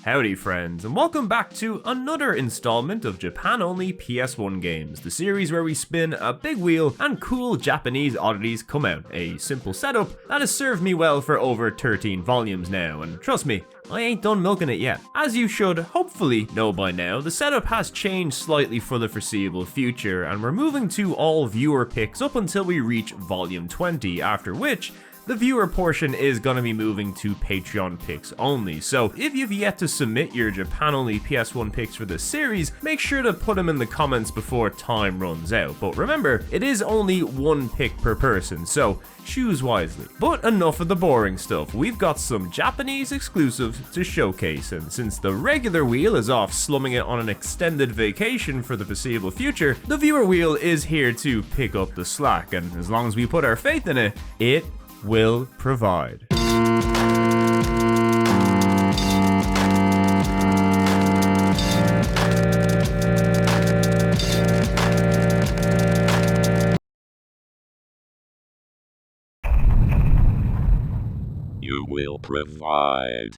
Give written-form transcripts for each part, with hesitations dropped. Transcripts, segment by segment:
Howdy friends, and welcome back to another installment of Japan Only PS1 games, the series where we spin a big wheel and cool Japanese oddities come out. A simple setup that has served me well for over 13 volumes now, and trust me, I ain't done milking it yet. As you should hopefully know by now, the setup has changed slightly for the foreseeable future, and we're moving to all viewer picks up until we reach volume 20, after which the viewer portion is going to be moving to Patreon picks only. So if you've yet to submit your Japan Only PS1 picks for this series, make sure to put them in the comments before time runs out. But remember, it is only one pick per person, so choose wisely. But enough of the boring stuff, we've got some Japanese exclusives to showcase, and since the regular wheel is off slumming it on an extended vacation for the foreseeable future, the viewer wheel is here to pick up the slack, and as long as we put our faith in it, it will provide. You will provide.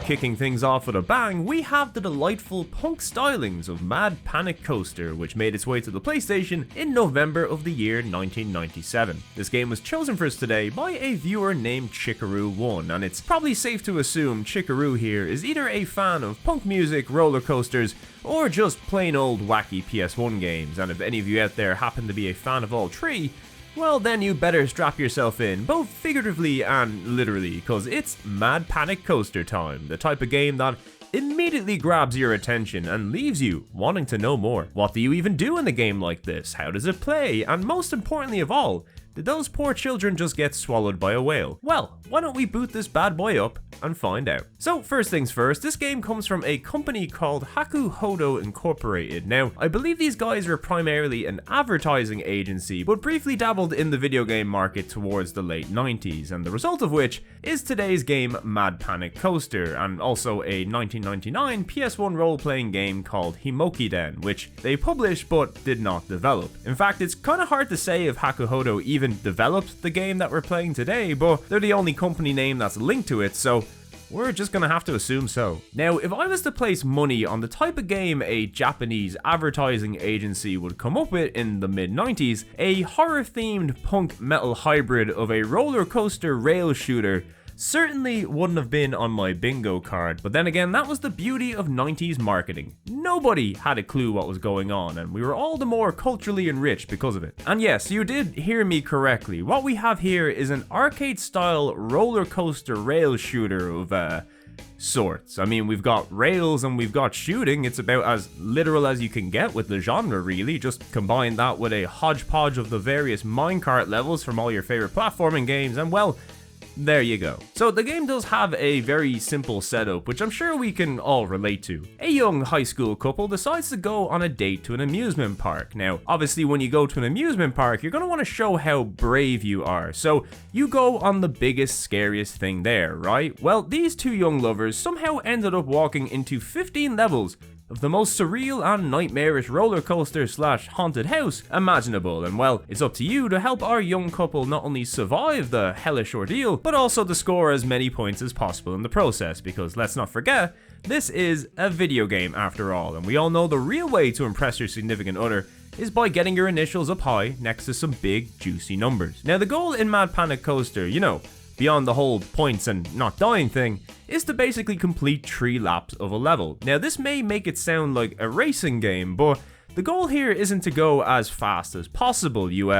Kicking things off with a bang, we have the delightful punk stylings of Mad Panic Coaster, which made its way to the PlayStation in November of the year 1997. This game was chosen for us today by a viewer named Chikaru1, and it's probably safe to assume Chikaru here is either a fan of punk music, roller coasters, or just plain old wacky PS1 games, and if any of you out there happen to be a fan of all three, well then you better strap yourself in, both figuratively and literally, because it's Mad Panic Coaster time, the type of game that immediately grabs your attention and leaves you wanting to know more. What do you even do in a game like this? How does it play? And most importantly of all, did those poor children just get swallowed by a whale? Well, why don't we boot this bad boy up and find out. So first things first, this game comes from a company called Hakuhodo Incorporated. Now, I believe these guys are primarily an advertising agency, but briefly dabbled in the video game market towards the late 90s, and the result of which is today's game Mad Panic Coaster, and also a 1999 PS1 role-playing game called Himokiden, which they published but did not develop. In fact, it's kinda hard to say if Hakuhodo even developed the game that we're playing today, but they're the only company name that's linked to it, so we're just gonna have to assume so. Now, if I was to place money on the type of game a Japanese advertising agency would come up with in the mid-90s, a horror-themed punk metal hybrid of a roller coaster rail shooter certainly wouldn't have been on my bingo card, but then again, that was the beauty of 90s marketing. Nobody had a clue what was going on, and we were all the more culturally enriched because of it. And yes, you did hear me correctly. What we have here is an arcade-style roller coaster rail shooter of sorts. I mean, we've got rails and we've got shooting. It's about as literal as you can get with the genre, really. Just combine that with a hodgepodge of the various minecart levels from all your favorite platforming games, and well, there you go. So the game does have a very simple setup, which I'm sure we can all relate to. A young high school couple decides to go on a date to an amusement park. Now, obviously when you go to an amusement park, you're going to want to show how brave you are. So you go on the biggest, scariest thing there, right? Well, these two young lovers somehow ended up walking into 15 levels of the most surreal and nightmarish roller coaster slash haunted house imaginable, and well, it's up to you to help our young couple not only survive the hellish ordeal, but also to score as many points as possible in the process, because let's not forget, this is a video game after all, and we all know the real way to impress your significant other is by getting your initials up high next to some big juicy numbers. Now the goal in Mad Panic Coaster, you know, beyond the whole points and not dying thing, is to basically complete 3 laps of a level. Now this may make it sound like a racing game, but the goal here isn't to go as fast as possible. You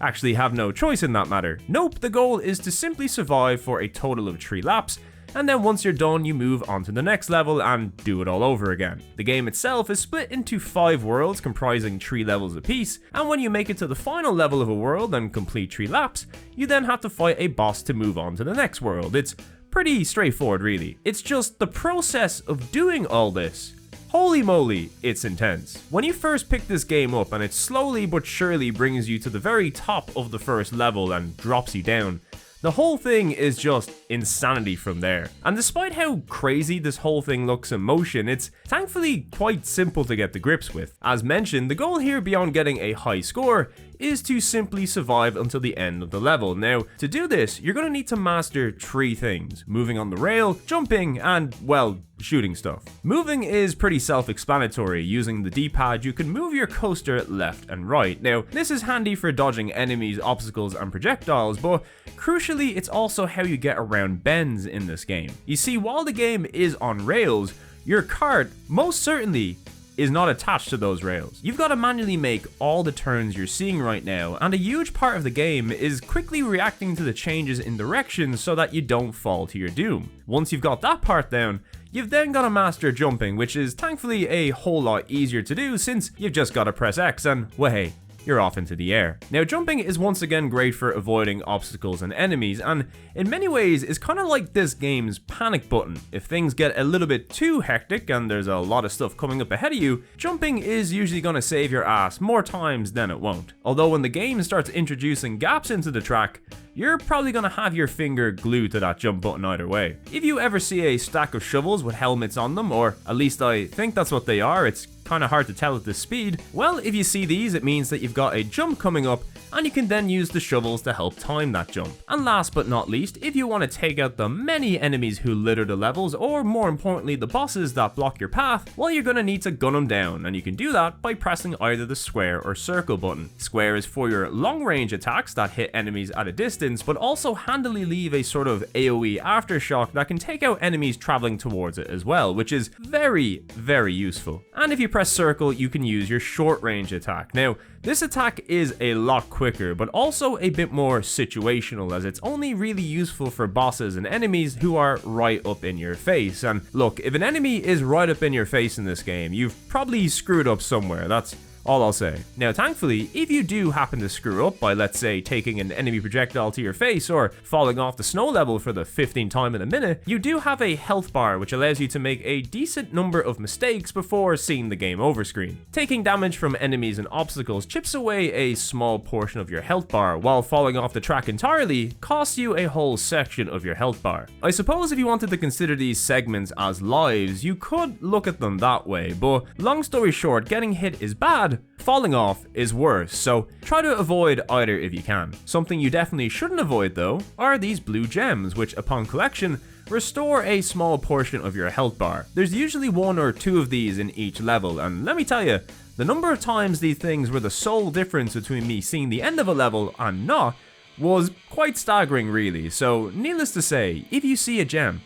actually have no choice in that matter. Nope, the goal is to simply survive for a total of 3 laps, and then once you're done, you move on to the next level and do it all over again. The game itself is split into 5 worlds comprising 3 levels apiece, and when you make it to the final level of a world and complete 3 laps, you then have to fight a boss to move on to the next world. It's pretty straightforward really. It's just the process of doing all this. Holy moly, it's intense. When you first pick this game up and it slowly but surely brings you to the very top of the first level and drops you down, the whole thing is just insanity from there. And despite how crazy this whole thing looks in motion, it's thankfully quite simple to get to grips with. As mentioned, the goal here beyond getting a high score is to simply survive until the end of the level. Now, to do this, you're going to need to master 3 things: moving on the rail, jumping, and, well, shooting stuff. Moving is pretty self-explanatory. Using the D-pad, you can move your coaster left and right. Now, this is handy for dodging enemies, obstacles, and projectiles, but crucially, it's also how you get around bends in this game. You see, while the game is on rails, your cart most certainly is not attached to those rails. You've got to manually make all the turns you're seeing right now, and a huge part of the game is quickly reacting to the changes in direction so that you don't fall to your doom. Once you've got that part down, you've then got to master jumping, which is thankfully a whole lot easier to do since you've just got to press X and, well, hey, you're off into the air. Now, jumping is once again great for avoiding obstacles and enemies, and in many ways is kind of like this game's panic button. If things get a little bit too hectic and there's a lot of stuff coming up ahead of you, jumping is usually going to save your ass more times than it won't. Although when the game starts introducing gaps into the track, you're probably going to have your finger glued to that jump button either way. If you ever see a stack of shovels with helmets on them, or at least I think that's what they are, it's kind of hard to tell at this speed. Well, if you see these, it means that you've got a jump coming up, and you can then use the shovels to help time that jump. And last but not least, if you want to take out the many enemies who litter the levels, or more importantly the bosses that block your path, well, you're going to need to gun them down, and you can do that by pressing either the square or circle button. Square is for your long range attacks that hit enemies at a distance, but also handily leave a sort of AoE aftershock that can take out enemies traveling towards it as well, which is very, very useful. And if you press circle, you can use your short range attack. Now, this attack is a lot quicker, but also a bit more situational, as it's only really useful for bosses and enemies who are right up in your face. And look, if an enemy is right up in your face in this game, you've probably screwed up somewhere. That's all I'll say. Now, thankfully, if you do happen to screw up by, let's say, taking an enemy projectile to your face or falling off the snow level for the 15th time in a minute, you do have a health bar which allows you to make a decent number of mistakes before seeing the game over screen. Taking damage from enemies and obstacles chips away a small portion of your health bar, while falling off the track entirely costs you a whole section of your health bar. I suppose if you wanted to consider these segments as lives, you could look at them that way, but long story short, getting hit is bad, falling off is worse, so try to avoid either if you can. Something you definitely shouldn't avoid though are these blue gems, which upon collection restore a small portion of your health bar. There's usually 1 or 2 of these in each level, and let me tell you, the number of times these things were the sole difference between me seeing the end of a level and not was quite staggering really. So needless to say, if you see a gem,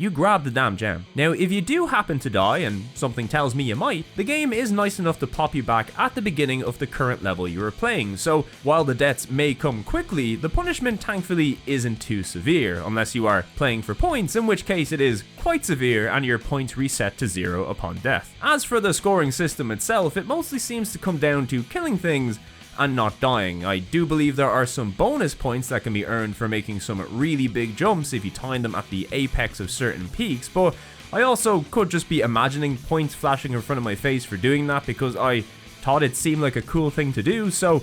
you grab the damn gem. Now, if you do happen to die, and something tells me you might, the game is nice enough to pop you back at the beginning of the current level you were playing, so while the deaths may come quickly, the punishment thankfully isn't too severe, unless you are playing for points, in which case it is quite severe and your points reset to 0 upon death. As for the scoring system itself, it mostly seems to come down to killing things and not dying. I do believe there are some bonus points that can be earned for making some really big jumps if you time them at the apex of certain peaks, but I also could just be imagining points flashing in front of my face for doing that because I thought it seemed like a cool thing to do, so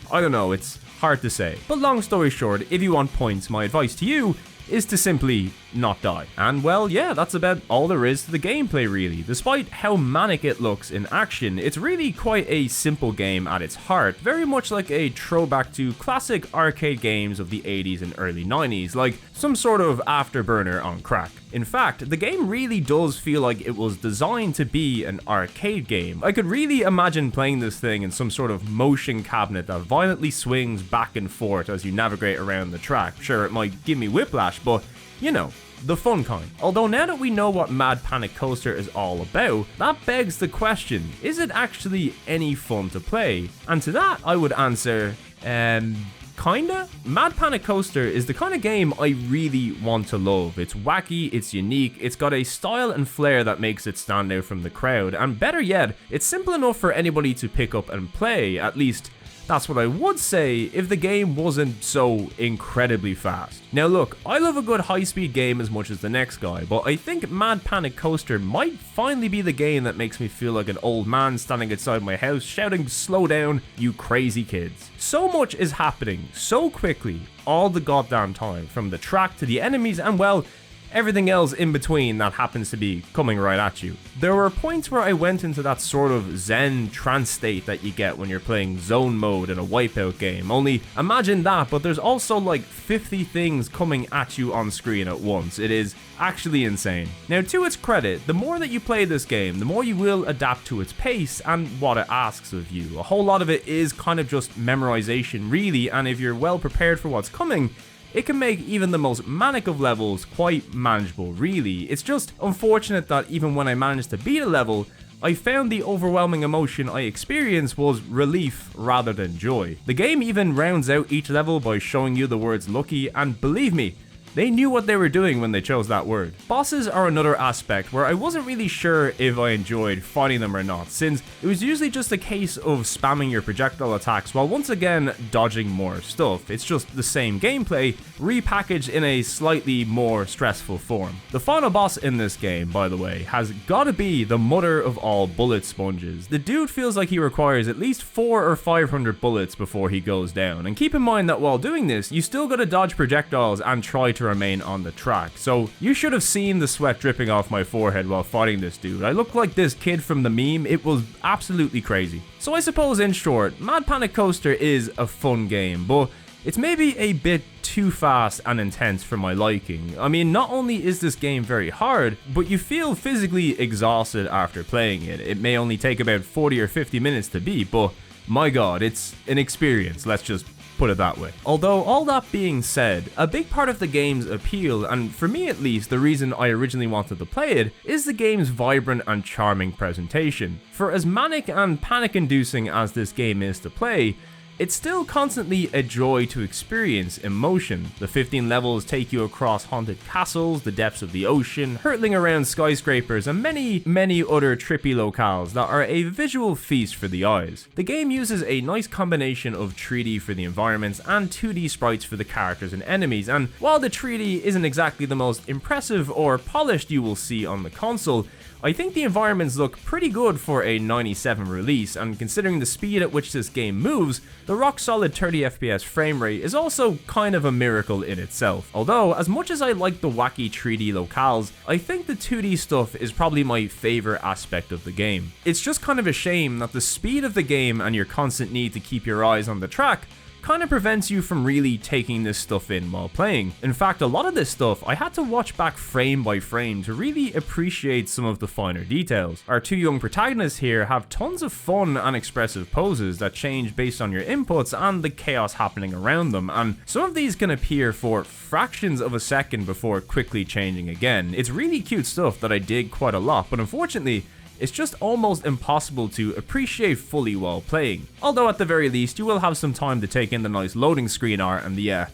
I don't know, it's hard to say. But long story short, if you want points, my advice to you is to simply not die. And well, yeah, that's about all there is to the gameplay really. Despite how manic it looks in action, it's really quite a simple game at its heart, very much like a throwback to classic arcade games of the 80s and early 90s, like some sort of afterburner on crack. In fact, the game really does feel like it was designed to be an arcade game. I could really imagine playing this thing in some sort of motion cabinet that violently swings back and forth as you navigate around the track. Sure, it might give me whiplash, but you know, the fun kind. Although now that we know what Mad Panic Coaster is all about, that begs the question, is it actually any fun to play? And to that I would answer, kinda? Mad Panic Coaster is the kind of game I really want to love. It's wacky, it's unique, it's got a style and flair that makes it stand out from the crowd, and better yet, it's simple enough for anybody to pick up and play. At least that's what I would say if the game wasn't so incredibly fast. Now look, I love a good high-speed game as much as the next guy, but I think Mad Panic Coaster might finally be the game that makes me feel like an old man standing outside my house shouting, "Slow down, you crazy kids." So much is happening so quickly all the goddamn time, from the track to the enemies and, well, everything else in between that happens to be coming right at you. There were points where I went into that sort of zen trance state that you get when you're playing zone mode in a Wipeout game. Only imagine that, but there's also like 50 things coming at you on screen at once. It is actually insane. Now, to its credit, the more that you play this game, the more you will adapt to its pace and what it asks of you. A whole lot of it is kind of just memorization really, and if you're well prepared for what's coming, it can make even the most manic of levels quite manageable, really. It's just unfortunate that even when I managed to beat a level, I found the overwhelming emotion I experienced was relief rather than joy. The game even rounds out each level by showing you the words lucky, and believe me, they knew what they were doing when they chose that word. Bosses are another aspect where I wasn't really sure if I enjoyed fighting them or not, since it was usually just a case of spamming your projectile attacks while once again dodging more stuff. It's just the same gameplay, repackaged in a slightly more stressful form. The final boss in this game, by the way, has gotta be the mother of all bullet sponges. The dude feels like he requires at least 400 or 500 bullets before he goes down, and keep in mind that while doing this, you still gotta dodge projectiles and try to remain on the track. So you should have seen the sweat dripping off my forehead while fighting this dude. I looked like this kid from the meme. It was absolutely crazy. So I suppose in short, Mad Panic Coaster is a fun game, but it's maybe a bit too fast and intense for my liking. I mean, not only is this game very hard, but you feel physically exhausted after playing it. It may only take about 40 or 50 minutes to beat, but my god, it's an experience, let's just put it that way. Although, all that being said, a big part of the game's appeal, and for me at least, the reason I originally wanted to play it, is the game's vibrant and charming presentation. For as manic and panic-inducing as this game is to play, it's still constantly a joy to experience emotion. The 15 levels take you across haunted castles, the depths of the ocean, hurtling around skyscrapers, and many other trippy locales that are a visual feast for the eyes. The game uses a nice combination of 3D for the environments and 2D sprites for the characters and enemies, and while the 3D isn't exactly the most impressive or polished you will see on the console, I think the environments look pretty good for a 97 release, and considering the speed at which this game moves, the rock solid 30 FPS frame rate is also kind of a miracle in itself. Although, as much as I like the wacky 3D locales, I think the 2D stuff is probably my favorite aspect of the game. It's just kind of a shame that the speed of the game and your constant need to keep your eyes on the track kind of prevents you from really taking this stuff in while playing. In fact, a lot of this stuff I had to watch back frame by frame to really appreciate some of the finer details. Our two young protagonists here have tons of fun and expressive poses that change based on your inputs and the chaos happening around them, and some of these can appear for fractions of a second before quickly changing again. It's really cute stuff that I dig quite a lot, but unfortunately, it's just almost impossible to appreciate fully while playing. Although at the very least, you will have some time to take in the nice loading screen art and the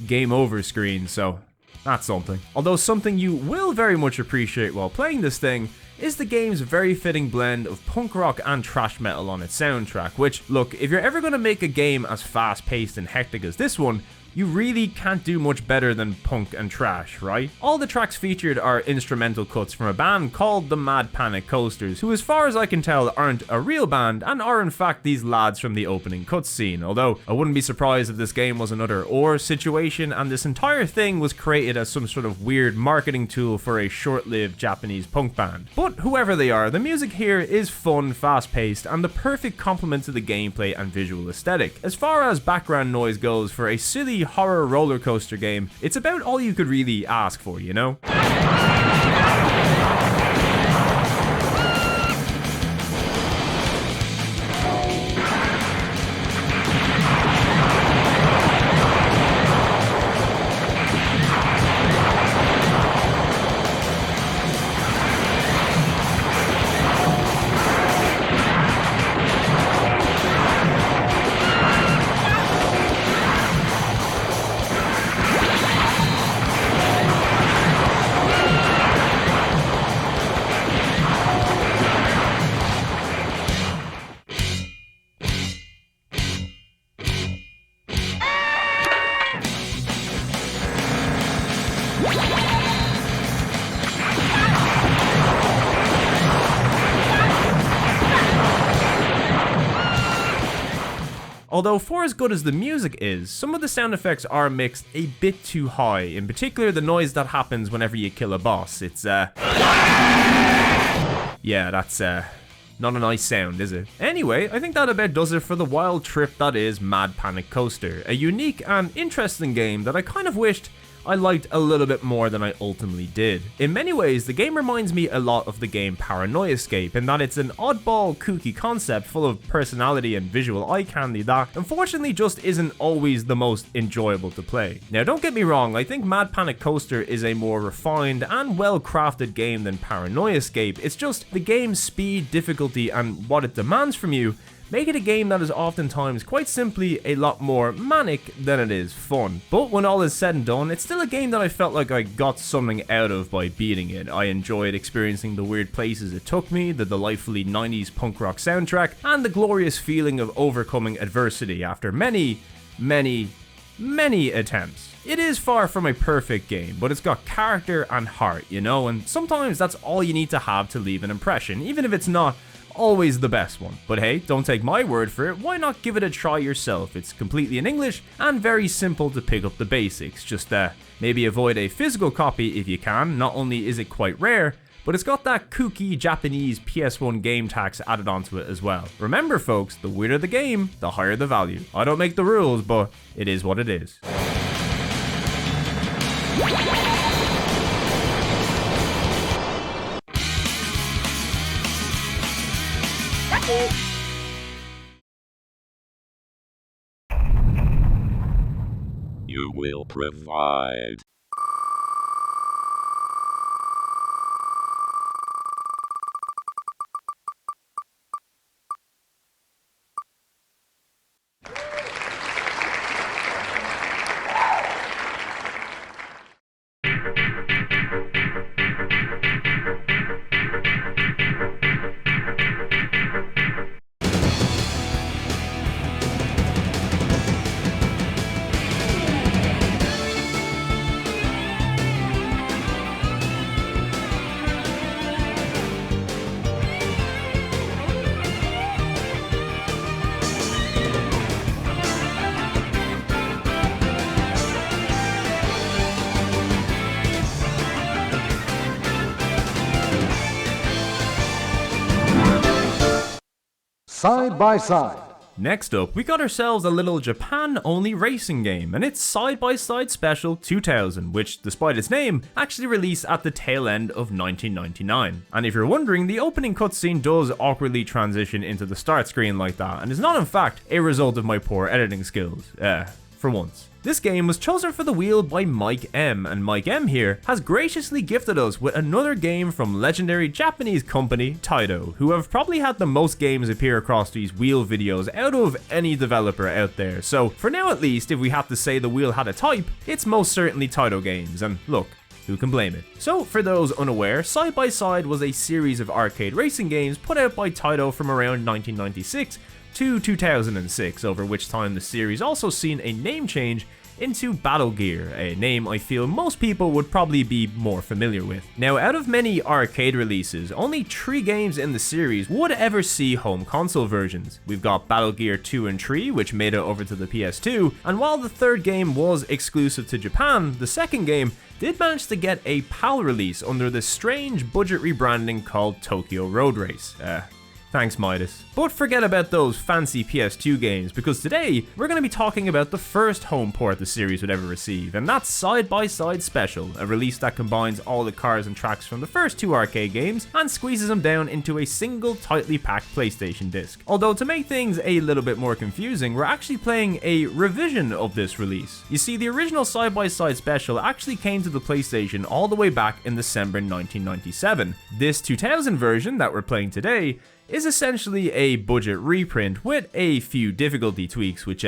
game over screen, so that's something. Although something you will very much appreciate while playing this thing is the game's very fitting blend of punk rock and thrash metal on its soundtrack, which, look, if you're ever going to make a game as fast paced and hectic as this one, you really can't do much better than punk and trash, right? All the tracks featured are instrumental cuts from a band called the Mad Panic Coasters, who as far as I can tell aren't a real band and are in fact these lads from the opening cutscene, although I wouldn't be surprised if this game was another or situation and this entire thing was created as some sort of weird marketing tool for a short-lived Japanese punk band. But whoever they are, the music here is fun, fast-paced, and the perfect complement to the gameplay and visual aesthetic. As far as background noise goes for a silly horror roller coaster game, it's about all you could really ask for, you know? Although for as good as the music is, some of the sound effects are mixed a bit too high, in particular the noise that happens whenever you kill a boss. It's yeah, that's not a nice sound, is it? Anyway, I think that about does it for the wild trip that is Mad Panic Coaster, a unique and interesting game that I kind of wished I liked a little bit more than I ultimately did. In many ways, the game reminds me a lot of the game Paranoia Escape in that it's an oddball, kooky concept full of personality and visual eye candy that unfortunately just isn't always the most enjoyable to play. Now don't get me wrong, I think Mad Panic Coaster is a more refined and well-crafted game than Paranoia Escape. It's just the game's speed, difficulty, and what it demands from you make it a game that is oftentimes quite simply a lot more manic than it is fun. But when all is said and done, it's still a game that I felt like I got something out of by beating it. I enjoyed experiencing the weird places it took me, the delightfully 90s punk rock soundtrack, and the glorious feeling of overcoming adversity after many attempts. It is far from a perfect game, but it's got character and heart, you know, and sometimes that's all you need to have to leave an impression, even if it's not always the best one. But hey, don't take my word for it, why not give it a try yourself? It's completely in English and very simple to pick up the basics. Just maybe avoid a physical copy if you can. Not only is it quite rare, but it's got that kooky Japanese PS1 game tax added onto it as well. Remember folks, the weirder the game, the higher the value. I don't make the rules, but it is what it is. You will provide. Side by Side. Next up, we got ourselves a little Japan Only racing game, and it's Side by Side Special 2000, which, despite its name, actually released at the tail end of 1999. And if you're wondering, the opening cutscene does awkwardly transition into the start screen like that, and is not in fact a result of my poor editing skills, for once. This game was chosen for the wheel by Mike M, and Mike M here has graciously gifted us with another game from legendary Japanese company Taito, who have probably had the most games appear across these wheel videos out of any developer out there. So for now at least, if we have to say the wheel had a type, it's most certainly Taito games, and look, who can blame it? So for those unaware, Side by Side was a series of arcade racing games put out by Taito from around 1996 to 2006, over which time the series also seen a name change into Battle Gear, a name I feel most people would probably be more familiar with. Now, out of many arcade releases, only 3 games in the series would ever see home console versions. We've got Battle Gear 2 and 3, which made it over to the PS2, and while the third game was exclusive to Japan, the second game did manage to get a PAL release under this strange budget rebranding called Tokyo Road Race. Thanks, Midas. But forget about those fancy PS2 games, because today we're going to be talking about the first home port the series would ever receive, and that's Side by Side Special, a release that combines all the cars and tracks from the first 2 arcade games and squeezes them down into a single tightly packed PlayStation disc. Although to make things a little bit more confusing, we're actually playing a revision of this release. You see, the original Side by Side Special actually came to the PlayStation all the way back in December 1997. This 2000 version that we're playing today is essentially a budget reprint with a few difficulty tweaks which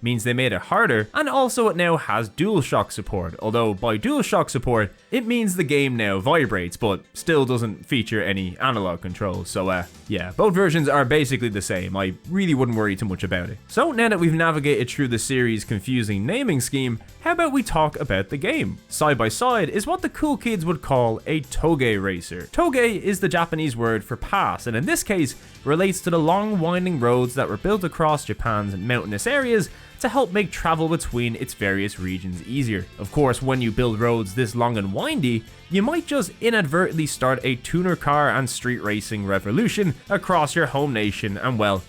means they made it harder, and also it now has DualShock support, although by DualShock support, it means the game now vibrates, but still doesn't feature any analog controls, so yeah, both versions are basically the same. I really wouldn't worry too much about it. So now that we've navigated through the series' confusing naming scheme, how about we talk about the game? Side by Side is what the cool kids would call a toge racer. Toge is the Japanese word for pass, and in this case relates to the long winding roads that were built across Japan's mountainous areas to help make travel between its various regions easier. Of course, when you build roads this long and windy, you might just inadvertently start a tuner car and street racing revolution across your home nation, and well,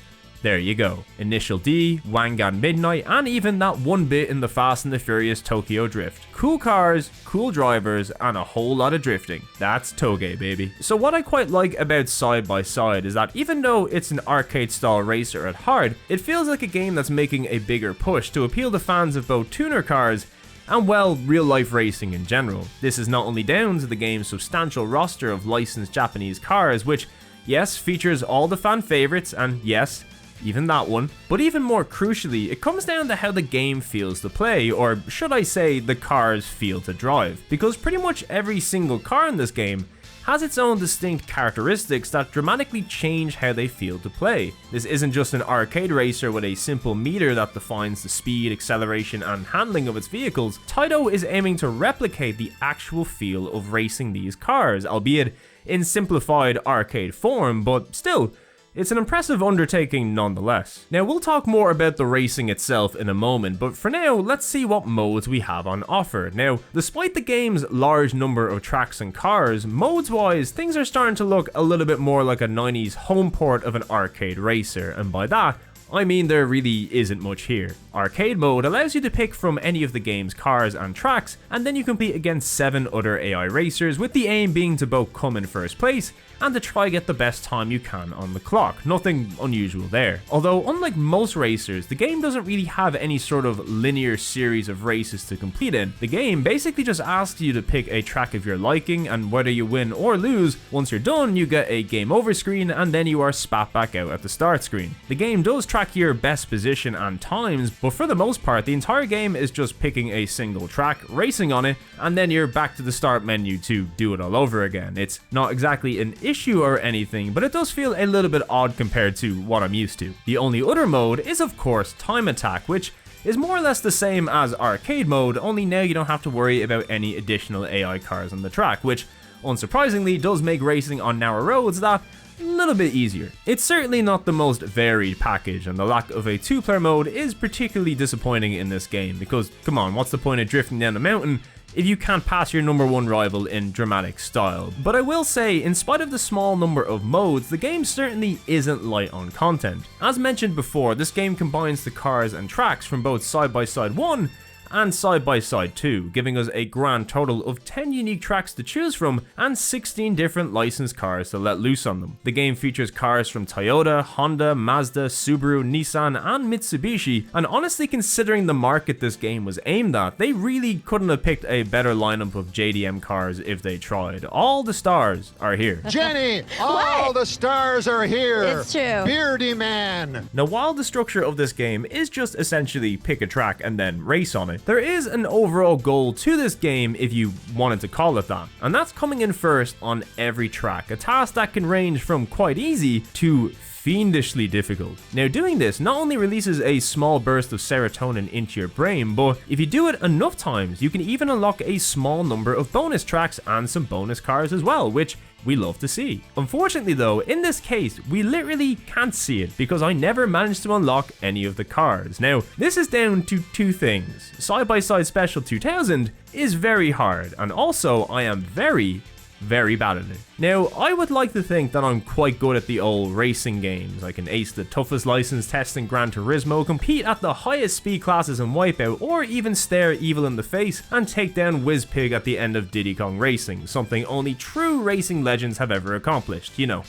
there you go. Initial D, Wangan Midnight, and even that one bit in the Fast and the Furious Tokyo Drift. Cool cars, cool drivers, and a whole lot of drifting. That's Toge, baby. So what I quite like about Side by Side is that even though it's an arcade style racer at heart, it feels like a game that's making a bigger push to appeal to fans of both tuner cars and, well, real life racing in general. This is not only down to the game's substantial roster of licensed Japanese cars, which, yes, features all the fan favorites, and yes, even that one. But even more crucially, it comes down to how the game feels to play, or should I say, the cars feel to drive. Because pretty much every single car in this game has its own distinct characteristics that dramatically change how they feel to play. This isn't just an arcade racer with a simple meter that defines the speed, acceleration, and handling of its vehicles. Taito is aiming to replicate the actual feel of racing these cars, albeit in simplified arcade form, but still, it's an impressive undertaking nonetheless. Now, we'll talk more about the racing itself in a moment, but for now, let's see what modes we have on offer. Now, despite the game's large number of tracks and cars, modes-wise, things are starting to look a little bit more like a 90s home port of an arcade racer, and by that, I mean there really isn't much here. Arcade mode allows you to pick from any of the game's cars and tracks, and then you compete against 7 other AI racers, with the aim being to both come in first place and to try get the best time you can on the clock. Nothing unusual there. Although, unlike most racers, the game doesn't really have any sort of linear series of races to compete in. The game basically just asks you to pick a track of your liking, and whether you win or lose, once you're done, you get a game over screen, and then you are spat back out at the start screen. The game does track your best position and times, but for the most part, the entire game is just picking a single track, racing on it, and then you're back to the start menu to do it all over again. It's not exactly an issue or anything, but it does feel a little bit odd compared to what I'm used to. The only other mode is of course Time Attack, which is more or less the same as arcade mode, only now you don't have to worry about any additional AI cars on the track, which unsurprisingly does make racing on narrow roads that little bit easier. It's certainly not the most varied package, and the lack of a 2-player mode is particularly disappointing in this game, because come on, what's the point of drifting down the mountain if you can't pass your #1 rival in dramatic style? But I will say, in spite of the small number of modes, the game certainly isn't light on content. As mentioned before, this game combines the cars and tracks from both Side by Side 1 and Side by Side 2, giving us a grand total of 10 unique tracks to choose from and 16 different licensed cars to let loose on them. The game features cars from Toyota, Honda, Mazda, Subaru, Nissan, and Mitsubishi, and honestly, considering the market this game was aimed at, they really couldn't have picked a better lineup of JDM cars if they tried. All the stars are here. Jenny, all the stars are here. It's true. Beardy Man. Now, while the structure of this game is just essentially pick a track and then race on it, there is an overall goal to this game, if you wanted to call it that, and that's coming in first on every track, a task that can range from quite easy to fiendishly difficult. Now, doing this not only releases a small burst of serotonin into your brain, but if you do it enough times, you can even unlock a small number of bonus tracks and some bonus cars as well, which we love to see. Unfortunately though, in this case, we literally can't see it because I never managed to unlock any of the cars. Now, this is down to 2 things. Side by Side Special 2000 is very hard, and also I am very bad at it. Now, I would like to think that I'm quite good at the old racing games. I can ace the toughest license test in Gran Turismo, compete at the highest speed classes in Wipeout, or even stare evil in the face and take down Whizpig at the end of Diddy Kong Racing, something only true racing legends have ever accomplished, you know,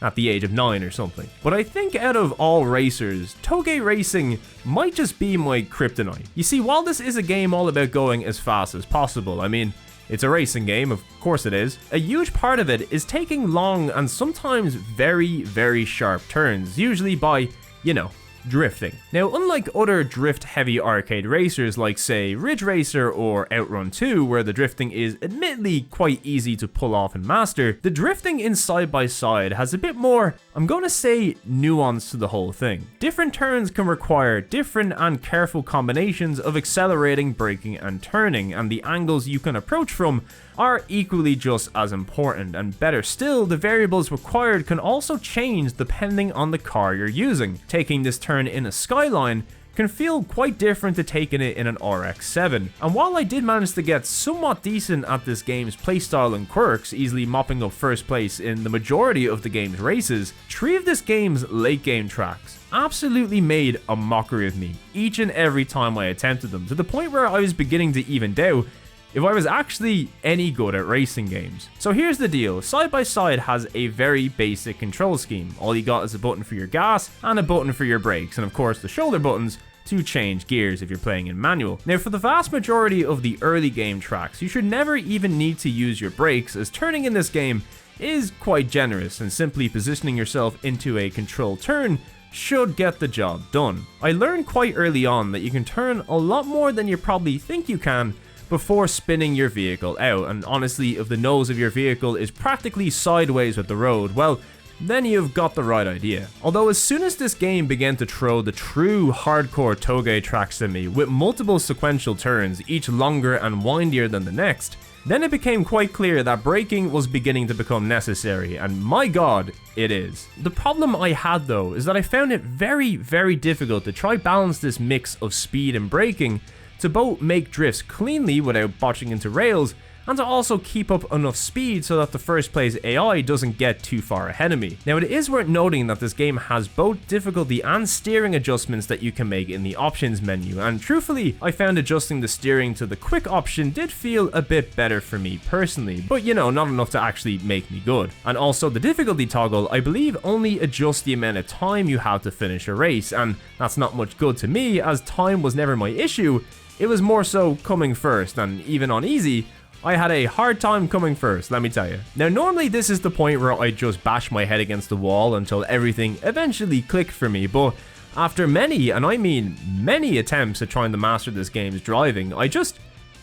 at the age of 9 or something. But I think out of all racers, Toge Racing might just be my kryptonite. You see, while this is a game all about going as fast as possible, I mean, it's a racing game, of course it is, a huge part of it is taking long and sometimes very sharp turns, usually by, you know, drifting. Now, unlike other drift-heavy arcade racers like, say, Ridge Racer or Outrun 2, where the drifting is admittedly quite easy to pull off and master, the drifting in Side by Side has a bit more, I'm gonna say, nuance to the whole thing. Different turns can require different and careful combinations of accelerating, braking, and turning, and the angles you can approach from are equally just as important, and better still, the variables required can also change depending on the car you're using. Taking this turn in a Skyline can feel quite different to taking it in an RX-7, and while I did manage to get somewhat decent at this game's playstyle and quirks, easily mopping up first place in the majority of the game's races, 3 of this game's late game tracks absolutely made a mockery of me each and every time I attempted them, to the point where I was beginning to even doubt if I was actually any good at racing games. So here's the deal, Side by Side has a very basic control scheme. All you got is a button for your gas and a button for your brakes, and of course the shoulder buttons to change gears if you're playing in manual. Now, for the vast majority of the early game tracks, you should never even need to use your brakes, as turning in this game is quite generous, and simply positioning yourself into a controlled turn should get the job done. I learned quite early on that you can turn a lot more than you probably think you can before spinning your vehicle out, and honestly, if the nose of your vehicle is practically sideways with the road, well, then you've got the right idea. Although as soon as this game began to throw the true hardcore toge tracks at me with multiple sequential turns, each longer and windier than the next, then it became quite clear that braking was beginning to become necessary, and my god, it is. The problem I had though is that I found it very, very difficult to try balance this mix of speed and braking to both make drifts cleanly without botching into rails, and to also keep up enough speed so that the first place AI doesn't get too far ahead of me. Now, it is worth noting that this game has both difficulty and steering adjustments that you can make in the options menu, and truthfully, I found adjusting the steering to the quick option did feel a bit better for me personally, but you know, not enough to actually make me good. And also the difficulty toggle, I believe, only adjusts the amount of time you have to finish a race, and that's not much good to me, as time was never my issue. It was more so coming first, and even on easy, I had a hard time coming first, let me tell you. Now, normally this is the point where I just bash my head against the wall until everything eventually clicked for me, but after many, and I mean many attempts at trying to master this game's driving, I just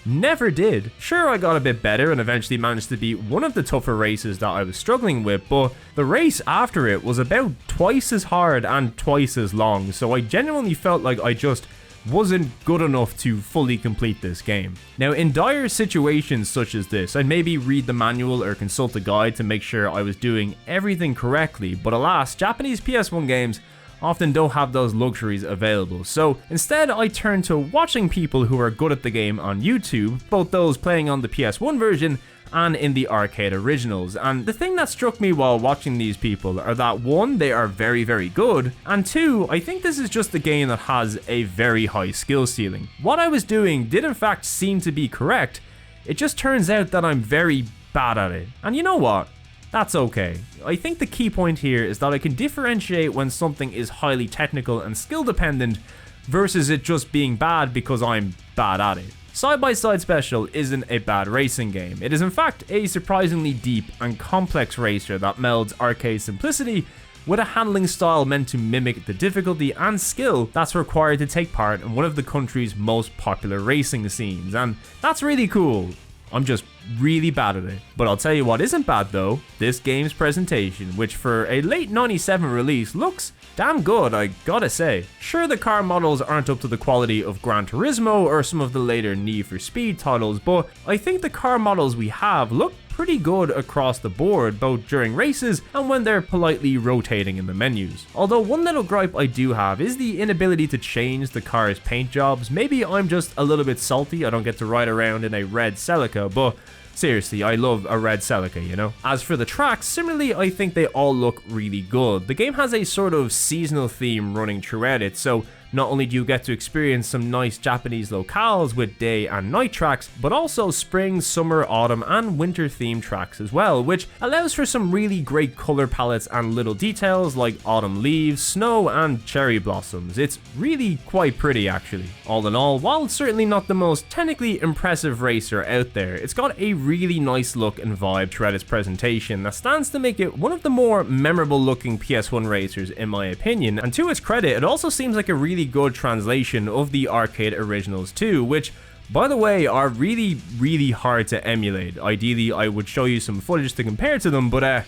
never did. Sure, I got a bit better and eventually managed to beat one of the tougher races that I was struggling with, but the race after it was about twice as hard and twice as long, so I genuinely felt like I just wasn't good enough to fully complete this game. Now, in dire situations such as this, I'd maybe read the manual or consult a guide to make sure I was doing everything correctly, but alas, Japanese PS1 games often don't have those luxuries available, so instead I turned to watching people who are good at the game on YouTube, both those playing on the PS1 version and in the arcade originals. And the thing that struck me while watching these people are that 1, they are very, very good, and 2, I think this is just a game that has a very high skill ceiling. What I was doing did in fact seem to be correct, it just turns out that I'm very bad at it. And you know what? That's okay. I think the key point here is that I can differentiate when something is highly technical and skill dependent versus it just being bad because I'm bad at it. Side by Side Special isn't a bad racing game. It is in fact a surprisingly deep and complex racer that melds arcade simplicity with a handling style meant to mimic the difficulty and skill that's required to take part in one of the country's most popular racing scenes, and that's really cool. I'm just really bad at it. But I'll tell you what isn't bad though, this game's presentation, which for a late 97 release looks damn good, I gotta say. Sure, the car models aren't up to the quality of Gran Turismo or some of the later Need for Speed titles, but I think the car models we have look pretty good across the board, both during races and when they're politely rotating in the menus. Although one little gripe I do have is the inability to change the car's paint jobs. Maybe I'm just a little bit salty I don't get to ride around in a red Celica, but seriously, I love a red Celica, you know? As for the tracks, similarly, I think they all look really good. The game has a sort of seasonal theme running throughout it, so not only do you get to experience some nice Japanese locales with day and night tracks, but also spring, summer, autumn and winter themed tracks as well, which allows for some really great color palettes and little details like autumn leaves, snow and cherry blossoms. It's really quite pretty actually. All in all, while it's certainly not the most technically impressive racer out there, it's got a really nice look and vibe throughout its presentation that stands to make it one of the more memorable looking PS1 racers in my opinion, and to its credit, it also seems like a really good translation of the arcade originals too, which by the way are really hard to emulate. Ideally I would show you some footage to compare to them, but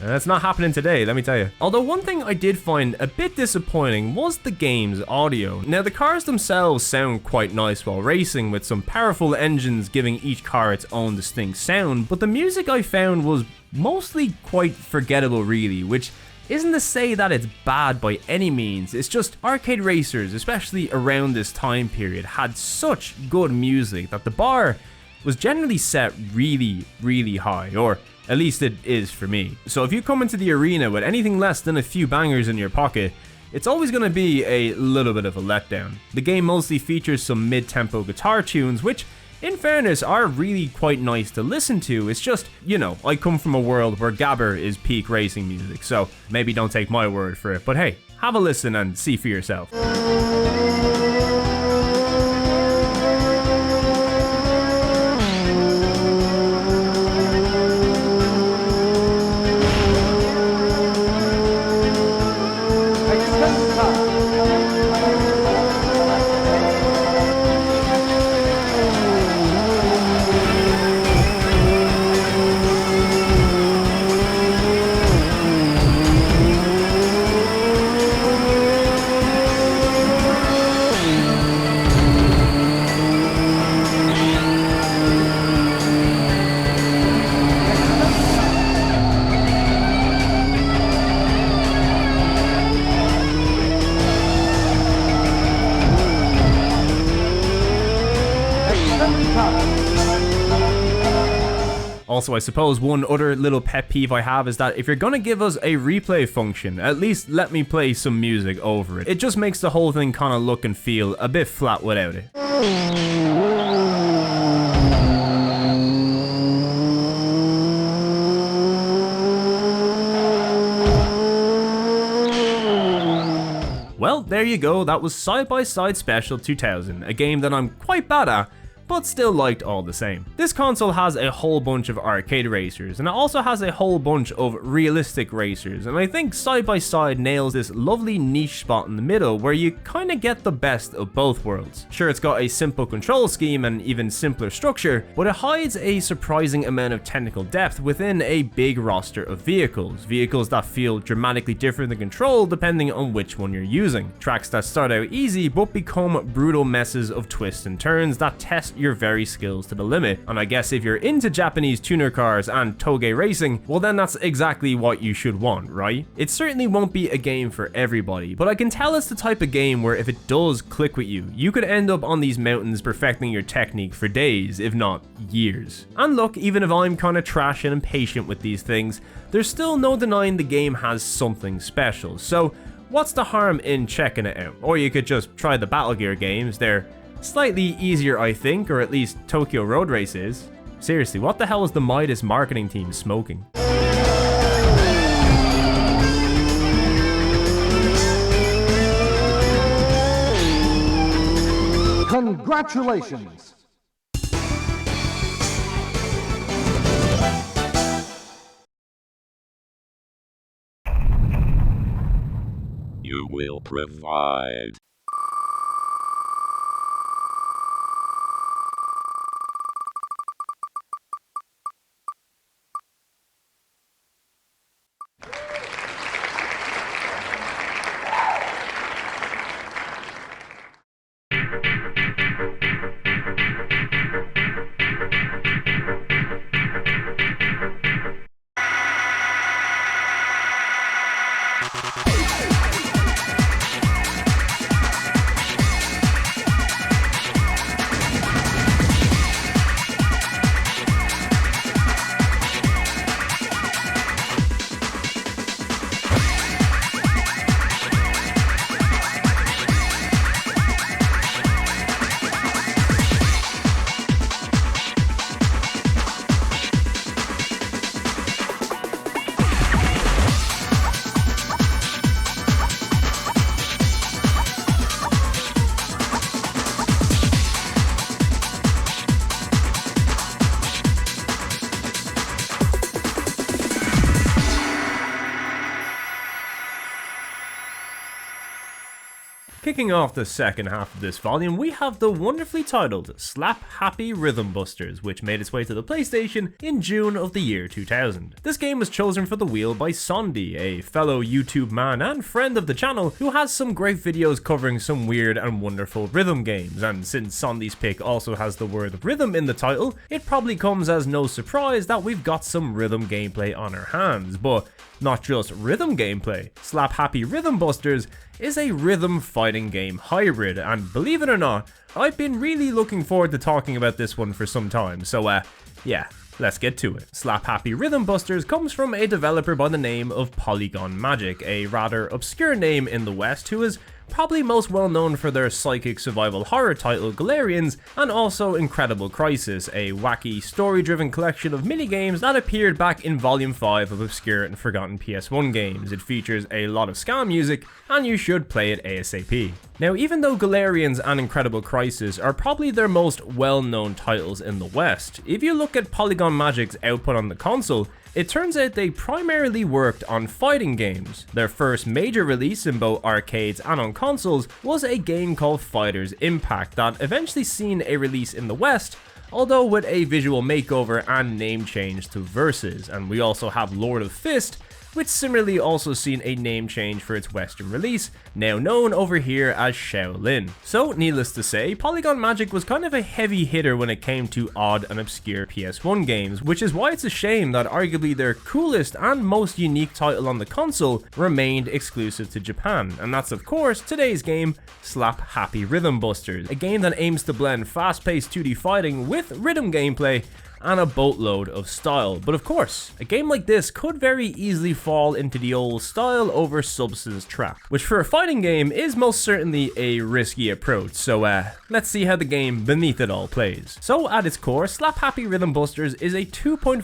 that's not happening today, let me tell you. Although one thing I did find a bit disappointing was the game's audio. Now the cars themselves sound quite nice while racing, with some powerful engines giving each car its own distinct sound, but the music I found was mostly quite forgettable really, which isn't to say that it's bad by any means. It's just arcade racers, especially around this time period, had such good music that the bar was generally set really high, or at least it is for me. So if you come into the arena with anything less than a few bangers in your pocket, it's always going to be a little bit of a letdown. The game mostly features some mid-tempo guitar tunes, which in fairness are really quite nice to listen to. It's just, you know, I come from a world where Gabber is peak racing music, so maybe don't take my word for it, but hey, have a listen and see for yourself. Also, I suppose one other little pet peeve I have is that if you're gonna give us a replay function, at least let me play some music over it. It just makes the whole thing kind of look and feel a bit flat without it. Well, there you go, that was Side by Side Special 2000, a game that I'm quite bad at, but still liked all the same. This console has a whole bunch of arcade racers, and it also has a whole bunch of realistic racers, and I think Side by Side nails this lovely niche spot in the middle where you kinda get the best of both worlds. Sure, it's got a simple control scheme and even simpler structure, but it hides a surprising amount of technical depth within a big roster of vehicles that feel dramatically different in control depending on which one you're using. Tracks that start out easy but become brutal messes of twists and turns that test your very skills to the limit. And I guess if you're into Japanese tuner cars and toge racing, well then that's exactly what you should want, right? It certainly won't be a game for everybody, but I can tell it's the type of game where if it does click with you, you could end up on these mountains perfecting your technique for days, if not years. And look, even if I'm kinda trash and impatient with these things, there's still no denying the game has something special, so what's the harm in checking it out? Or you could just try the Battle Gear games. They're slightly easier, I think, or at least Tokyo Road Race is. Seriously, what the hell is the Midas marketing team smoking? Congratulations! You will provide. Kicking off the second half of this volume, we have the wonderfully titled Slap Happy Rhythm Busters, which made its way to the PlayStation in June of the year 2000. This game was chosen for the wheel by Sondi, a fellow YouTube man and friend of the channel who has some great videos covering some weird and wonderful rhythm games, and since Sondi's pick also has the word rhythm in the title, it probably comes as no surprise that we've got some rhythm gameplay on our hands. But not just rhythm gameplay, Slap Happy Rhythm Busters is a rhythm fighting game hybrid, and believe it or not, I've been really looking forward to talking about this one for some time, so yeah, let's get to it. Slap Happy Rhythm Busters comes from a developer by the name of Polygon Magic, a rather obscure name in the West who is probably most well known for their psychic survival horror title Galarians, and also Incredible Crisis, a wacky story-driven collection of minigames that appeared back in Volume 5 of obscure and forgotten PS1 games. It features a lot of ska music, and you should play it ASAP. Now, even though Galarians and Incredible Crisis are probably their most well-known titles in the West, if you look at Polygon Magic's output on the console, it turns out they primarily worked on fighting games. Their first major release in both arcades and on consoles was a game called Fighters Impact that eventually seen a release in the West, although with a visual makeover and name change to Versus. And we also have Lord of Fist, which similarly also seen a name change for its Western release, now known over here as Shaolin. So needless to say, Polygon Magic was kind of a heavy hitter when it came to odd and obscure PS1 games, which is why it's a shame that arguably their coolest and most unique title on the console remained exclusive to Japan, and that's of course today's game, Slap Happy Rhythm Busters, a game that aims to blend fast-paced 2D fighting with rhythm gameplay and a boatload of style. But of course, a game like this could very easily fall into the old style over substance trap, which for a fighting game is most certainly a risky approach, so let's see how the game beneath it all plays. So at its core, Slap Happy Rhythm Busters is a 2.5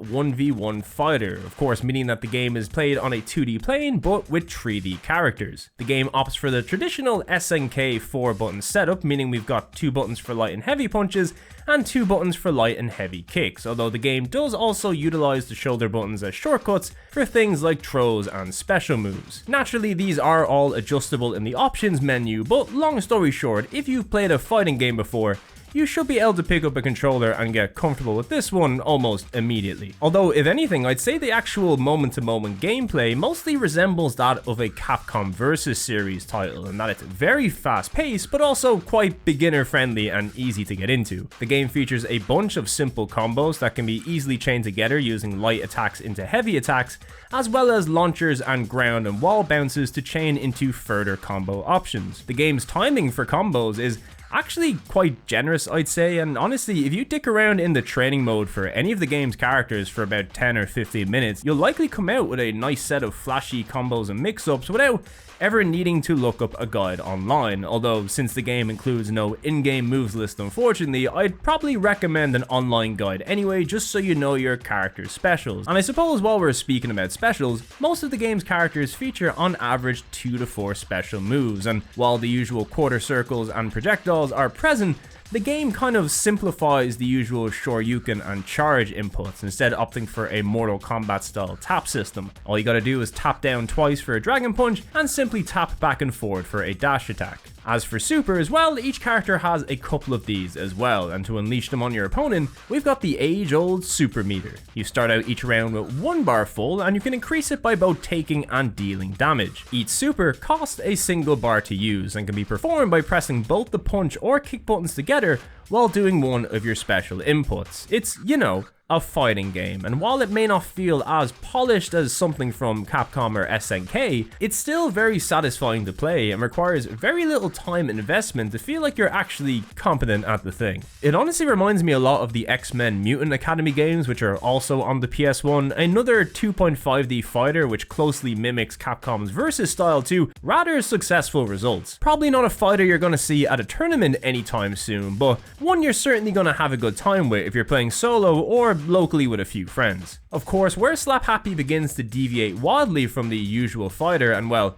1v1 fighter, of course meaning that the game is played on a 2D plane but with 3D characters. The game opts for the traditional SNK 4-button setup, meaning we've got 2 buttons for light and heavy punches and 2 buttons for light and heavy kicks, although the game does also utilize the shoulder buttons as shortcuts for things like throws and special moves. Naturally, these are all adjustable in the options menu, but long story short, if you've played a fighting game before, you should be able to pick up a controller and get comfortable with this one almost immediately. Although, if anything, I'd say the actual moment-to-moment gameplay mostly resembles that of a Capcom Versus series title, in that it's very fast-paced, but also quite beginner-friendly and easy to get into. The game features a bunch of simple combos that can be easily chained together using light attacks into heavy attacks, as well as launchers and ground and wall bounces to chain into further combo options. The game's timing for combos is actually quite generous, I'd say, and honestly, if you dick around in the training mode for any of the game's characters for about 10 or 15 minutes, you'll likely come out with a nice set of flashy combos and mix-ups without ever needing to look up a guide online. Although, since the game includes no in-game moves list unfortunately, I'd probably recommend an online guide anyway, just so you know your character's specials. And I suppose while we're speaking about specials, most of the game's characters feature on average 2 to 4 special moves, and while the usual quarter circles and projectiles are present, the game kind of simplifies the usual Shoryuken and charge inputs, instead opting for a Mortal Kombat style tap system. All you gotta do is tap down twice for a Dragon Punch and simply tap back and forward for a dash attack. As for supers, well, each character has a couple of these as well, and to unleash them on your opponent, we've got the age-old super meter. You start out each round with 1 bar full, and you can increase it by both taking and dealing damage. Each super costs a single bar to use, and can be performed by pressing both the punch or kick buttons together while doing one of your special inputs. It's, you know, a fighting game, and while it may not feel as polished as something from Capcom or SNK, it's still very satisfying to play and requires very little time investment to feel like you're actually competent at the thing. It honestly reminds me a lot of the X-Men Mutant Academy games, which are also on the PS1, another 2.5D fighter which closely mimics Capcom's Versus style to rather successful results. Probably not a fighter you're gonna see at a tournament anytime soon, but one you're certainly gonna have a good time with if you're playing solo or locally with a few friends. Of course, where Slap Happy begins to deviate wildly from the usual fighter, and well,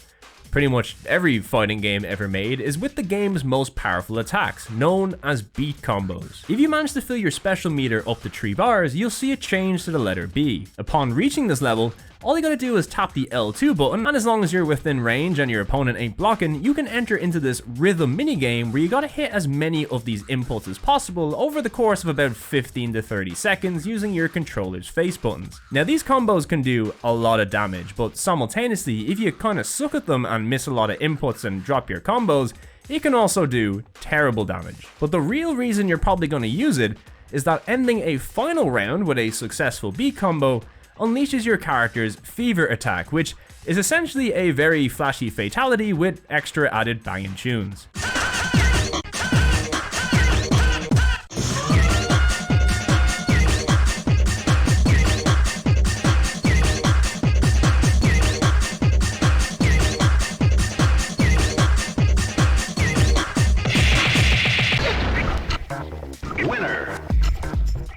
pretty much every fighting game ever made, is with the game's most powerful attacks, known as beat combos. If you manage to fill your special meter up to 3 bars, you'll see a change to the letter B. Upon reaching this level, all you gotta do is tap the L2 button, and as long as you're within range and your opponent ain't blocking, you can enter into this rhythm minigame where you gotta hit as many of these inputs as possible over the course of about 15 to 30 seconds using your controller's face buttons. Now these combos can do a lot of damage, but simultaneously, if you kinda suck at them and miss a lot of inputs and drop your combos, it can also do terrible damage. But the real reason you're probably gonna use it is that ending a final round with a successful beat combo unleashes your character's fever attack, which is essentially a very flashy fatality with extra added banging tunes.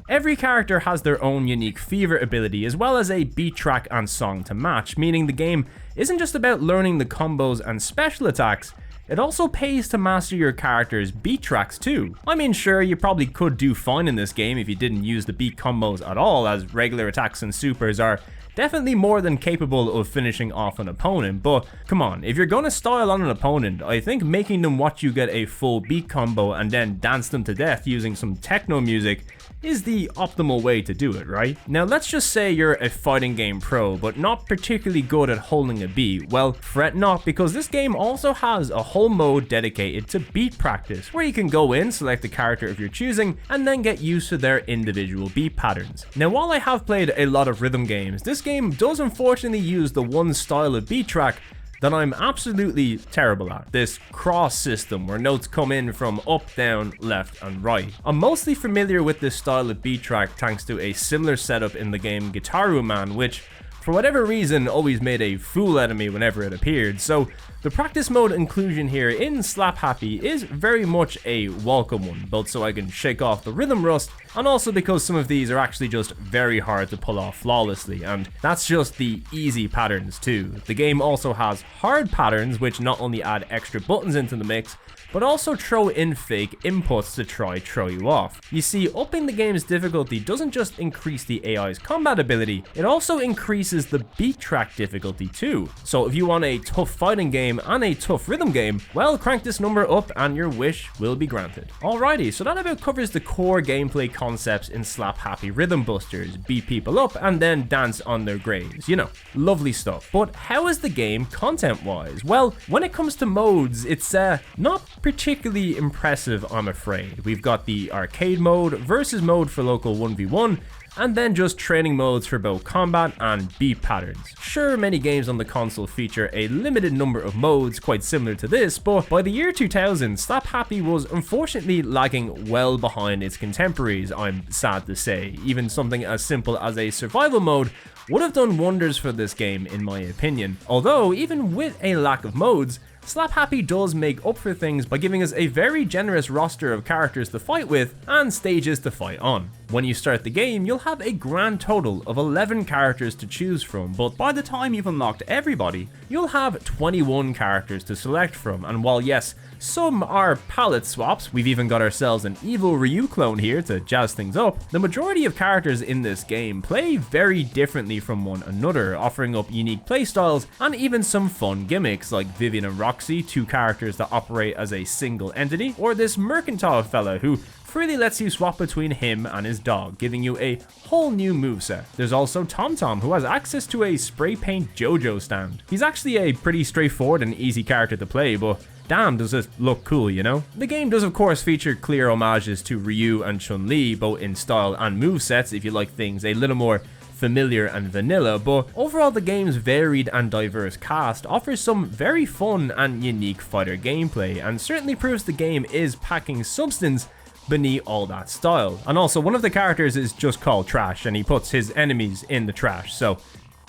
Every character has their own unique fever ability as well as a beat track and song to match, meaning the game isn't just about learning the combos and special attacks, it also pays to master your character's beat tracks too. I mean, sure, you probably could do fine in this game if you didn't use the beat combos at all, as regular attacks and supers are definitely more than capable of finishing off an opponent, but come on, if you're gonna style on an opponent, I think making them watch you get a full beat combo and then dance them to death using some techno music is the optimal way to do it, right? Now let's just say you're a fighting game pro, but not particularly good at holding a beat. Well, fret not, because this game also has a whole mode dedicated to beat practice, where you can go in, select the character of your choosing, and then get used to their individual beat patterns. Now while I have played a lot of rhythm games, this game does unfortunately use the one style of beat track that I'm absolutely terrible at, this cross system where notes come in from up, down, left and right. I'm mostly familiar with this style of beat track thanks to a similar setup in the game Guitaru Man, which for whatever reason always made a fool out of me whenever it appeared, so the practice mode inclusion here in Slap Happy is very much a welcome one, both so I can shake off the rhythm rust, and also because some of these are actually just very hard to pull off flawlessly, and that's just the easy patterns too. The game also has hard patterns which not only add extra buttons into the mix, but also throw in fake inputs to try throw you off. You see, upping the game's difficulty doesn't just increase the AI's combat ability, it also increases the beat track difficulty too. So if you want a tough fighting game and a tough rhythm game, well, crank this number up and your wish will be granted. Alrighty, so that about covers the core gameplay concepts in Slap Happy Rhythm Busters: beat people up and then dance on their graves, you know, lovely stuff. But how is the game content wise? Well, when it comes to modes, it's not particularly impressive, I'm afraid. We've got the arcade mode, versus mode for local 1v1, and then just training modes for both combat and beat patterns. Sure, many games on the console feature a limited number of modes quite similar to this, but by the year 2000, Slap Happy was unfortunately lagging well behind its contemporaries, I'm sad to say. Even something as simple as a survival mode would have done wonders for this game in my opinion. Although, even with a lack of modes, Slap Happy does make up for things by giving us a very generous roster of characters to fight with and stages to fight on. When you start the game, you'll have a grand total of 11 characters to choose from, but by the time you've unlocked everybody, you'll have 21 characters to select from, and while yes, some are palette swaps, we've even got ourselves an evil Ryu clone here to jazz things up, the majority of characters in this game play very differently from one another, offering up unique playstyles and even some fun gimmicks like Vivian and Roxy, two characters that operate as a single entity, or this mercantile fella who freely lets you swap between him and his dog, giving you a whole new moveset. There's also Tom Tom, who has access to a spray paint JoJo stand. He's actually a pretty straightforward and easy character to play, but damn does it look cool, you know? The game does of course feature clear homages to Ryu and Chun-Li, both in style and movesets if you like things a little more familiar and vanilla, but overall the game's varied and diverse cast offers some very fun and unique fighter gameplay, and certainly proves the game is packing substance beneath all that style. And also, one of the characters is just called Trash, and he puts his enemies in the trash, so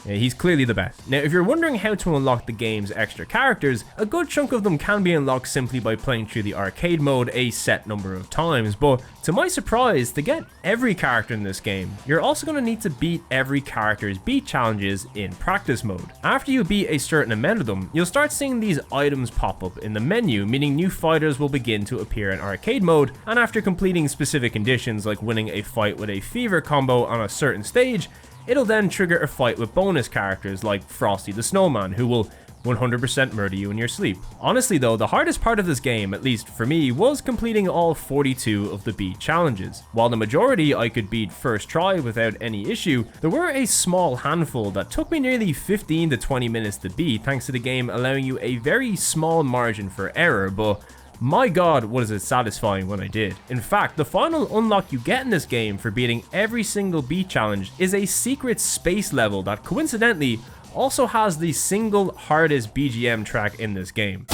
Yeah, he's clearly the best. Now, if you're wondering how to unlock the game's extra characters, a good chunk of them can be unlocked simply by playing through the arcade mode a set number of times, but to my surprise, to get every character in this game, you're also going to need to beat every character's beat challenges in practice mode. After you beat a certain amount of them, you'll start seeing these items pop up in the menu, meaning new fighters will begin to appear in arcade mode, and after completing specific conditions like winning a fight with a fever combo on a certain stage, it'll then trigger a fight with bonus characters like Frosty the Snowman, who will 100% murder you in your sleep. Honestly though, the hardest part of this game, at least for me, was completing all 42 of the beat challenges. While the majority I could beat first try without any issue, there were a small handful that took me nearly 15 to 20 minutes to beat, thanks to the game allowing you a very small margin for error, but my god, was it satisfying when I did. In fact, the final unlock you get in this game for beating every single beat challenge is a secret space level that coincidentally also has the single hardest BGM track in this game.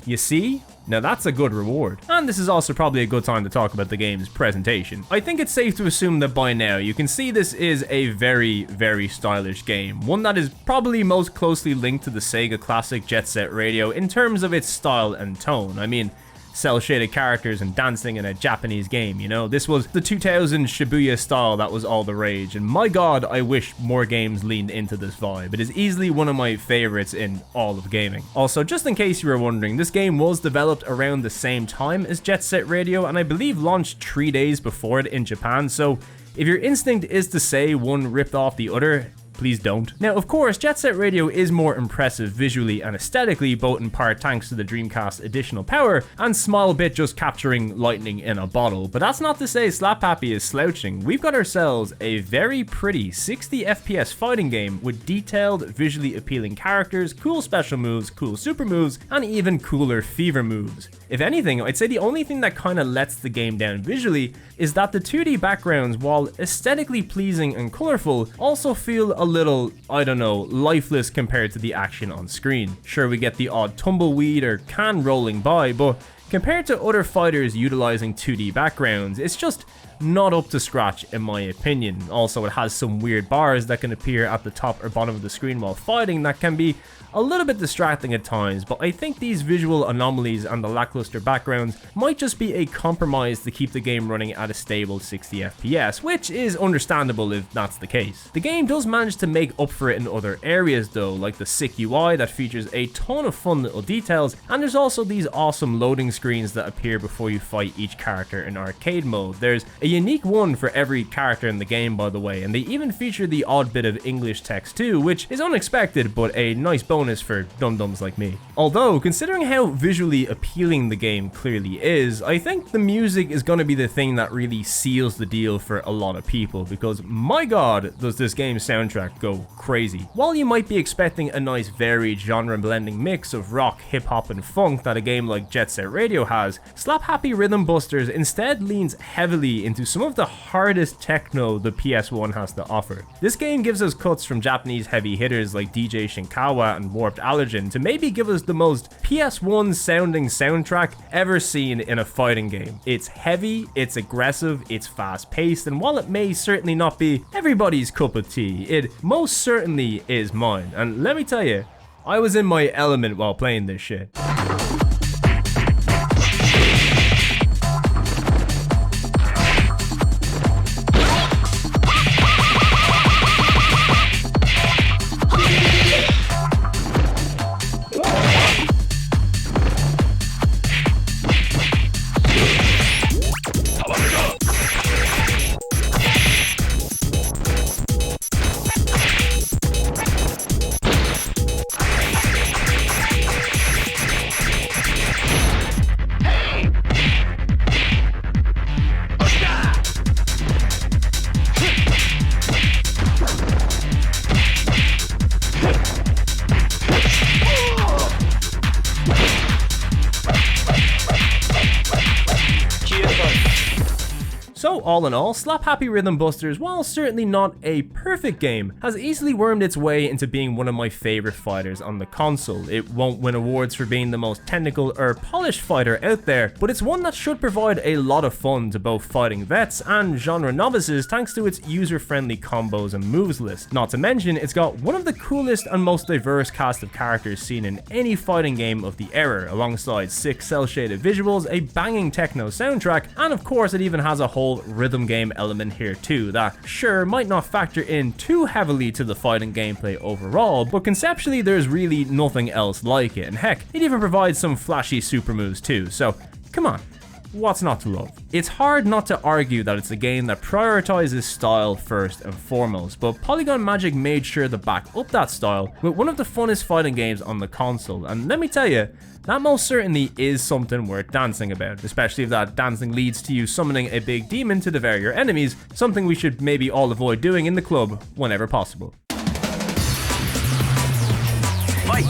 You see? Now that's a good reward. And this is also probably a good time to talk about the game's presentation. I think it's safe to assume that by now you can see this is a very, very stylish game. One that is probably most closely linked to the Sega classic Jet Set Radio in terms of its style and tone. I mean, cel-shaded characters and dancing in a Japanese game, you know? This was the 2000 Shibuya style that was all the rage, and my god, I wish more games leaned into this vibe. It is easily one of my favorites in all of gaming. Also, just in case you were wondering, this game was developed around the same time as Jet Set Radio, and I believe launched 3 days before it in Japan, so if your instinct is to say one ripped off the other, please don't. Now, of course, Jet Set Radio is more impressive visually and aesthetically, both in part thanks to the Dreamcast's additional power, and Smilebit just capturing lightning in a bottle. But that's not to say Slap Happy is slouching. We've got ourselves a very pretty 60 FPS fighting game with detailed, visually appealing characters, cool special moves, cool super moves, and even cooler fever moves. If anything, I'd say the only thing that kinda lets the game down visually is that the 2D backgrounds, while aesthetically pleasing and colorful, also feel a little, I don't know, lifeless compared to the action on screen. Sure, we get the odd tumbleweed or can rolling by, but compared to other fighters utilizing 2D backgrounds, it's just not up to scratch in my opinion. Also, it has some weird bars that can appear at the top or bottom of the screen while fighting that can be a little bit distracting at times, but I think these visual anomalies and the lackluster backgrounds might just be a compromise to keep the game running at a stable 60 FPS, which is understandable if that's the case. The game does manage to make up for it in other areas though, like the sick UI that features a ton of fun little details, and there's also these awesome loading screens that appear before you fight each character in arcade mode. There's a unique one for every character in the game, by the way, and they even feature the odd bit of English text too, which is unexpected but a nice bonus for dum-dums like me. Although, considering how visually appealing the game clearly is, I think the music is going to be the thing that really seals the deal for a lot of people, because my god, does this game's soundtrack go crazy. While you might be expecting a nice varied genre blending mix of rock, hip-hop and funk that a game like Jet Set Radio has, Slap Happy Rhythm Busters instead leans heavily into some of the hardest techno the PS1 has to offer. This game gives us cuts from Japanese heavy hitters like DJ Shinkawa and Warped Allergen to maybe give us the most PS1 sounding soundtrack ever seen in a fighting game. It's heavy, it's aggressive, it's fast paced, and while it may certainly not be everybody's cup of tea, it most certainly is mine. And let me tell you, I was in my element while playing this shit. all in all, Slap Happy Rhythm Busters, while certainly not a perfect game, has easily wormed its way into being one of my favorite fighters on the console. It won't win awards for being the most technical or polished fighter out there, but it's one that should provide a lot of fun to both fighting vets and genre novices thanks to its user-friendly combos and moves list. Not to mention, it's got one of the coolest and most diverse cast of characters seen in any fighting game of the era, alongside sick cel-shaded visuals, a banging techno soundtrack, and of course it even has a whole rhythm game element here too that sure might not factor in too heavily to the fighting gameplay overall, but conceptually there's really nothing else like it, and heck, it even provides some flashy super moves too, so come on. What's not to love? It's hard not to argue that it's a game that prioritizes style first and foremost, but Polygon Magic made sure to back up that style with one of the funnest fighting games on the console, and let me tell you, that most certainly is something worth dancing about, especially if that dancing leads to you summoning a big demon to devour your enemies, something we should maybe all avoid doing in the club whenever possible. Fight!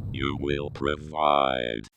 You will provide.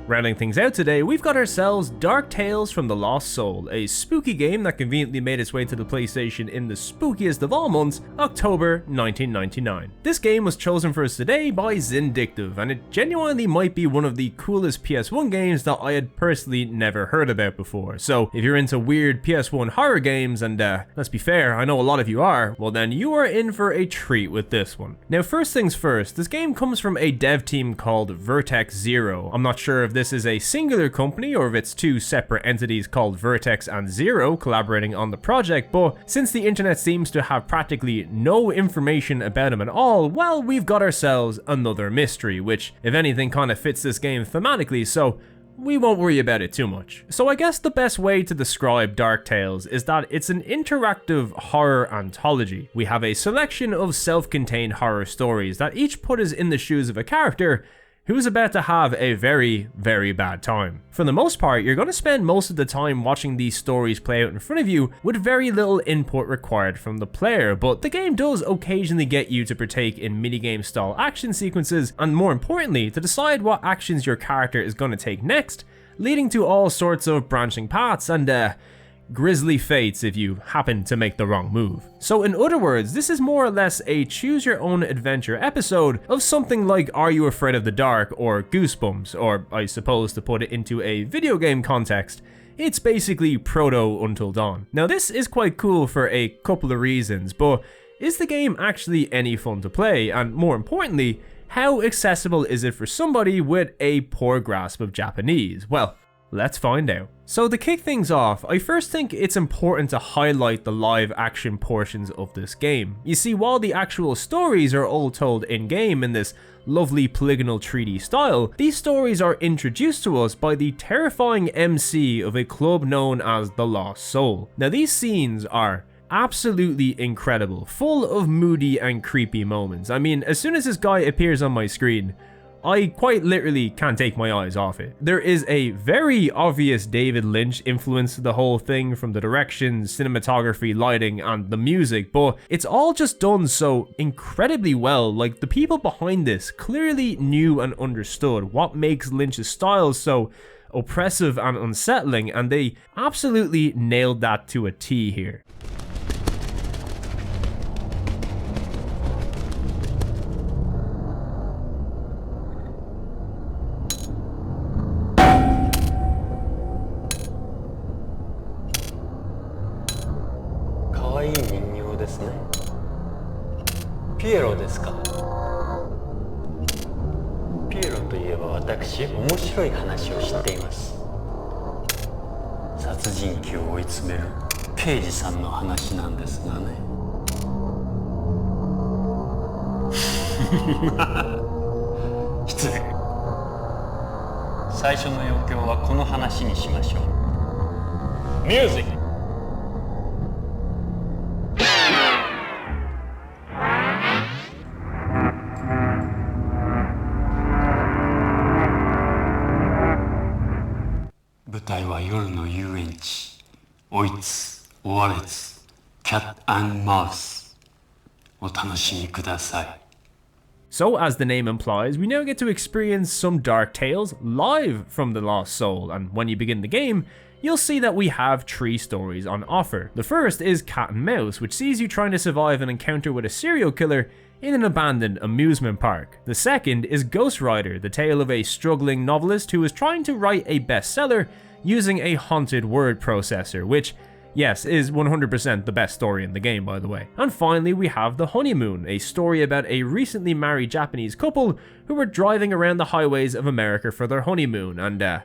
Rounding things out today, we've got ourselves Dark Tales from the Lost Soul, a spooky game that conveniently made its way to the PlayStation in the spookiest of all months, October 1999. This game was chosen for us today by Zindictive, and it genuinely might be one of the coolest PS1 games that I had personally never heard about before. So if you're into weird PS1 horror games, and let's be fair, I know a lot of you are, well then you are in for a treat with this one. Now first things first, this game comes from a dev team called Vertex Zero. I'm not sure if this is a singular company or if it's two separate entities called Vertex and Zero collaborating on the project, but since the internet seems to have practically no information about them at all, well, we've got ourselves another mystery, which if anything kind of fits this game thematically, so we won't worry about it too much. So I guess the best way to describe Dark Tales is that it's an interactive horror anthology. We have a selection of self-contained horror stories that each put us in the shoes of a character who is about to have a very, very bad time. For the most part, you're going to spend most of the time watching these stories play out in front of you with very little input required from the player, but the game does occasionally get you to partake in minigame style action sequences, and more importantly, to decide what actions your character is going to take next, leading to all sorts of branching paths and grisly fates if you happen to make the wrong move. So in other words, this is more or less a choose your own adventure episode of something like Are You Afraid of the Dark or Goosebumps, or I suppose to put it into a video game context, it's basically proto Until Dawn. Now this is quite cool for a couple of reasons, but is the game actually any fun to play, and more importantly, how accessible is it for somebody with a poor grasp of Japanese? Well, Let's find out. So to kick things off, I first think it's important to highlight the live action portions of this game. You see, while the actual stories are all told in-game in this lovely polygonal 3D style, these stories are introduced to us by the terrifying MC of a club known as the Lost Soul. Now these scenes are absolutely incredible, full of moody and creepy moments. I mean, as soon as this guy appears on my screen, I quite literally can't take my eyes off it. There is a very obvious David Lynch influence to the whole thing, from the direction, cinematography, lighting, and the music, but it's all just done so incredibly well. Like, the people behind this clearly knew and understood what makes Lynch's style so oppressive and unsettling, and they absolutely nailed that to a T here. Peachies さんの話なんですがね。失礼。最初の余興はこの話にしましょう。ミュージック。舞台は夜の遊園地。おいつ、おわれつ、キャット&マウス。お楽しみください。So, as the name implies, we now get to experience some dark tales live from the Lost Soul, and when you begin the game, you'll see that we have 3 stories on offer. The first is Cat and Mouse, which sees you trying to survive an encounter with a serial killer in an abandoned amusement park. The second is Ghost Rider, the tale of a struggling novelist who is trying to write a bestseller using a haunted word processor, which, yes, is 100% the best story in the game, by the way. And finally, we have The Honeymoon, a story about a recently married Japanese couple who were driving around the highways of America for their honeymoon and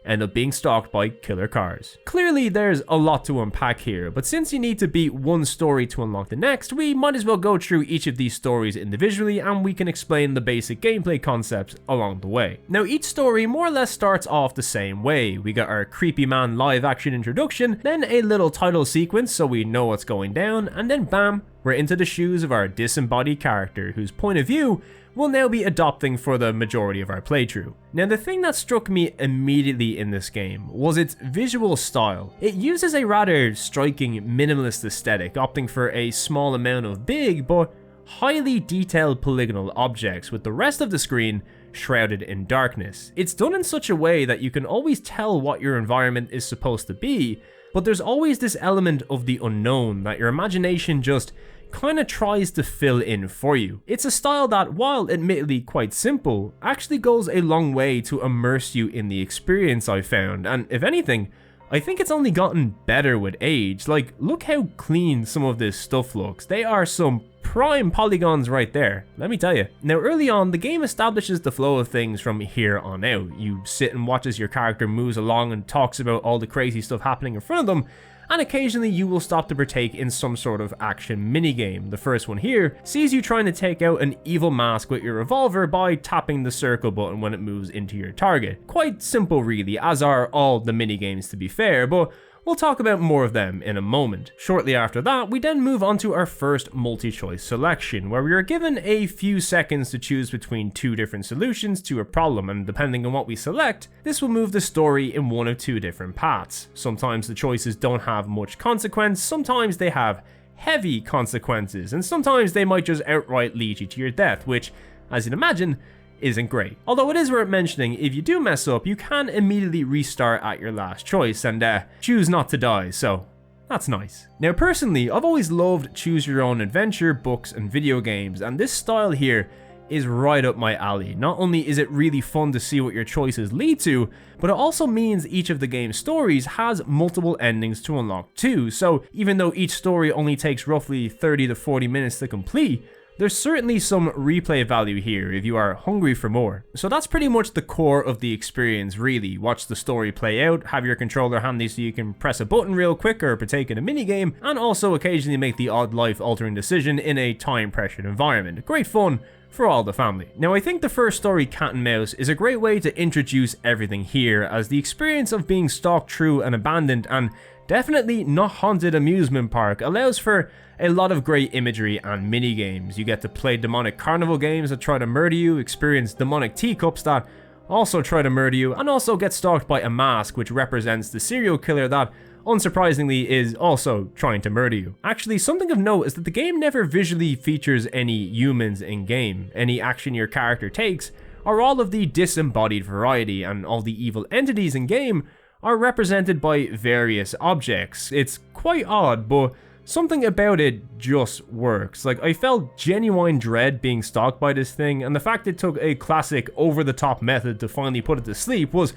end up being stalked by killer cars. Clearly, there's a lot to unpack here, but since you need to beat one story to unlock the next, we might as well go through each of these stories individually and we can explain the basic gameplay concepts along the way. Now, each story more or less starts off the same way. We got our creepy man live action introduction, then a little title sequence so we know what's going down, and then bam, we're into the shoes of our disembodied character, whose point of view we'll now be adopting for the majority of our playthrough. Now, the thing that struck me immediately in this game was its visual style. It uses a rather striking minimalist aesthetic, opting for a small amount of big but highly detailed polygonal objects, with the rest of the screen shrouded in darkness. It's done in such a way that you can always tell what your environment is supposed to be, but there's always this element of the unknown that your imagination just kind of tries to fill in for you. It's a style that, while admittedly quite simple, actually goes a long way to immerse you in the experience I found, and if anything, I think it's only gotten better with age. Like, look how clean some of this stuff looks. They are some prime polygons right there, let me tell you. Now, early on, the game establishes the flow of things from here on out. You sit and watch as your character moves along and talks about all the crazy stuff happening in front of them, and occasionally you will stop to partake in some sort of action minigame. The first one here sees you trying to take out an evil mask with your revolver by tapping the circle button when it moves into your target. Quite simple really, as are all the minigames to be fair, but we'll talk about more of them in a moment. Shortly after that, we then move on to our first multi-choice selection, where we are given a few seconds to choose between 2 different solutions to a problem, and depending on what we select, this will move the story in one of 2 different paths. Sometimes the choices don't have much consequence, sometimes they have heavy consequences, and sometimes they might just outright lead you to your death, which, as you'd imagine, isn't great. Although it is worth mentioning, if you do mess up, you can immediately restart at your last choice and choose not to die, so that's nice. Now personally, I've always loved choose your own adventure books and video games, and this style here is right up my alley. Not only is it really fun to see what your choices lead to, but it also means each of the game's stories has multiple endings to unlock too, so even though each story only takes roughly 30 to 40 minutes to complete, there's certainly some replay value here if you are hungry for more. So that's pretty much the core of the experience really. Watch the story play out, have your controller handy so you can press a button real quick or partake in a minigame, and also occasionally make the odd life-altering decision in a time-pressured environment. Great fun for all the family. Now, I think the first story, Cat and Mouse, is a great way to introduce everything here, as the experience of being stalked through an abandoned and definitely not haunted amusement park allows for a lot of great imagery and minigames. You get to play demonic carnival games that try to murder you, experience demonic teacups that also try to murder you, and also get stalked by a mask which represents the serial killer that unsurprisingly is also trying to murder you. Actually, something of note is that the game never visually features any humans in game. Any action your character takes are all of the disembodied variety, and all the evil entities in game are represented by various objects. It's quite odd, but something about it just works. Like, I felt genuine dread being stalked by this thing, and the fact it took a classic over-the-top method to finally put it to sleep was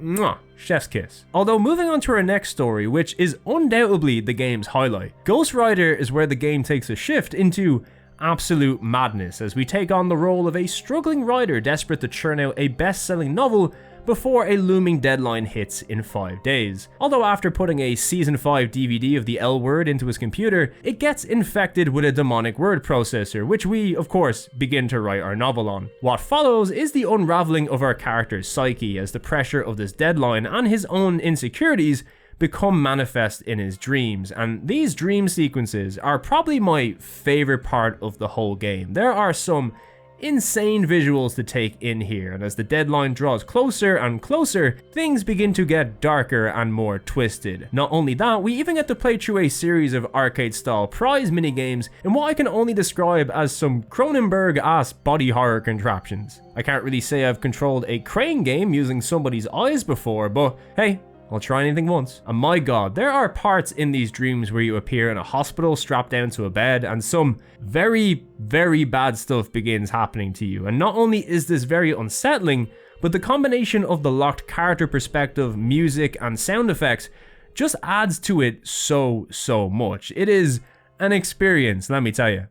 mwah, chef's kiss. Although, moving on to our next story, which is undoubtedly the game's highlight, Ghost Rider is where the game takes a shift into absolute madness as we take on the role of a struggling writer desperate to churn out a best-selling novel before a looming deadline hits in 5 days. Although after putting a Season 5 DVD of the L Word into his computer, it gets infected with a demonic word processor, which we, of course, begin to write our novel on. What follows is the unraveling of our character's psyche as the pressure of this deadline and his own insecurities become manifest in his dreams, and these dream sequences are probably my favorite part of the whole game. There are some insane visuals to take in here, and as the deadline draws closer and closer, things begin to get darker and more twisted. Not only that, we even get to play through a series of arcade-style prize minigames in what I can only describe as some Cronenberg-ass body horror contraptions. I can't really say I've controlled a crane game using somebody's eyes before, but hey, I'll try anything once. And my god, there are parts in these dreams where you appear in a hospital strapped down to a bed and some very, very bad stuff begins happening to you. And not only is this very unsettling, but the combination of the locked character perspective, music, and sound effects just adds to it so much. It is an experience, let me tell you.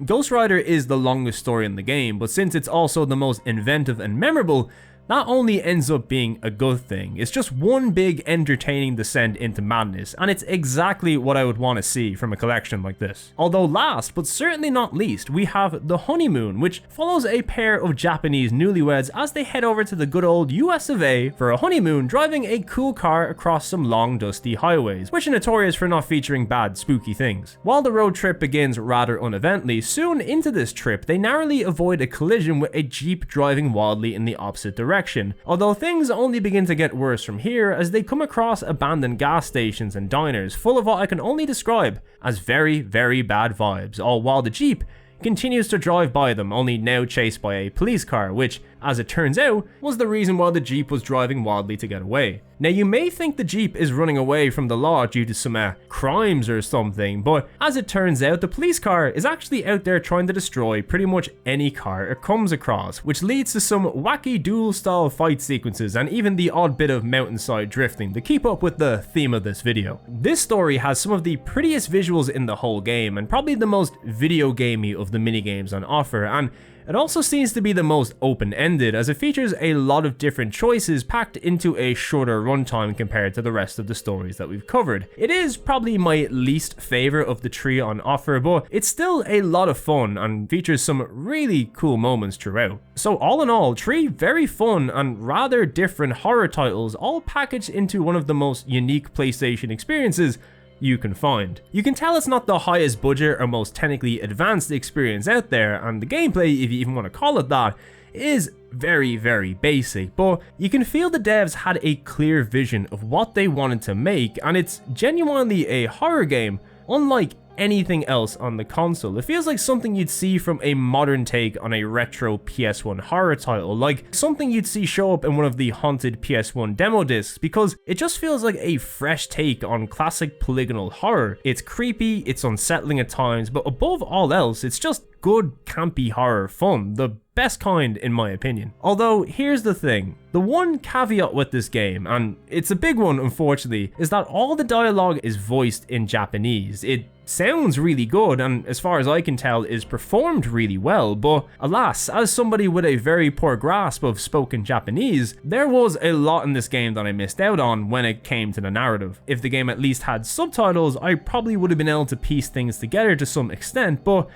Ghost Rider is the longest story in the game, but since it's also the most inventive and memorable, that only ends up being a good thing. It's just one big entertaining descent into madness, and it's exactly what I would want to see from a collection like this. Although last, but certainly not least, we have The Honeymoon, which follows a pair of Japanese newlyweds as they head over to the good old US of A for a honeymoon, driving a cool car across some long dusty highways, which are notorious for not featuring bad spooky things. While the road trip begins rather uneventfully, soon into this trip they narrowly avoid a collision with a Jeep driving wildly in the opposite direction. Although things only begin to get worse from here as they come across abandoned gas stations and diners full of what I can only describe as very, very bad vibes, all while the Jeep continues to drive by them, only now chased by a police car, which, as it turns out, was the reason why the Jeep was driving wildly to get away. Now, you may think the Jeep is running away from the law due to some crimes or something, but as it turns out, the police car is actually out there trying to destroy pretty much any car it comes across, which leads to some wacky duel-style fight sequences and even the odd bit of mountainside drifting to keep up with the theme of this video. This story has some of the prettiest visuals in the whole game, and probably the most video gamey of the minigames on offer, and it also seems to be the most open-ended, as it features a lot of different choices packed into a shorter runtime compared to the rest of the stories that we've covered. It is probably my least favorite of the three on offer, but it's still a lot of fun and features some really cool moments throughout. So all in all, three very fun and rather different horror titles all packaged into one of the most unique PlayStation experiences you can find. You can tell it's not the highest budget or most technically advanced experience out there, and the gameplay, if you even want to call it that, is very, very basic, but you can feel the devs had a clear vision of what they wanted to make, and it's genuinely a horror game unlike anything else on the console. It feels like something you'd see from a modern take on a retro PS1 horror title, like something you'd see show up in one of the haunted PS1 demo discs, because it just feels like a fresh take on classic polygonal horror. It's creepy, it's unsettling at times, but above all else, it's just good campy horror fun, the best kind in my opinion. Although here's the thing, the one caveat with this game, and it's a big one unfortunately, is that all the dialogue is voiced in Japanese. It sounds really good and as far as I can tell is performed really well, but alas, as somebody with a very poor grasp of spoken Japanese, there was a lot in this game that I missed out on when it came to the narrative. If the game at least had subtitles, I probably would have been able to piece things together to some extent, but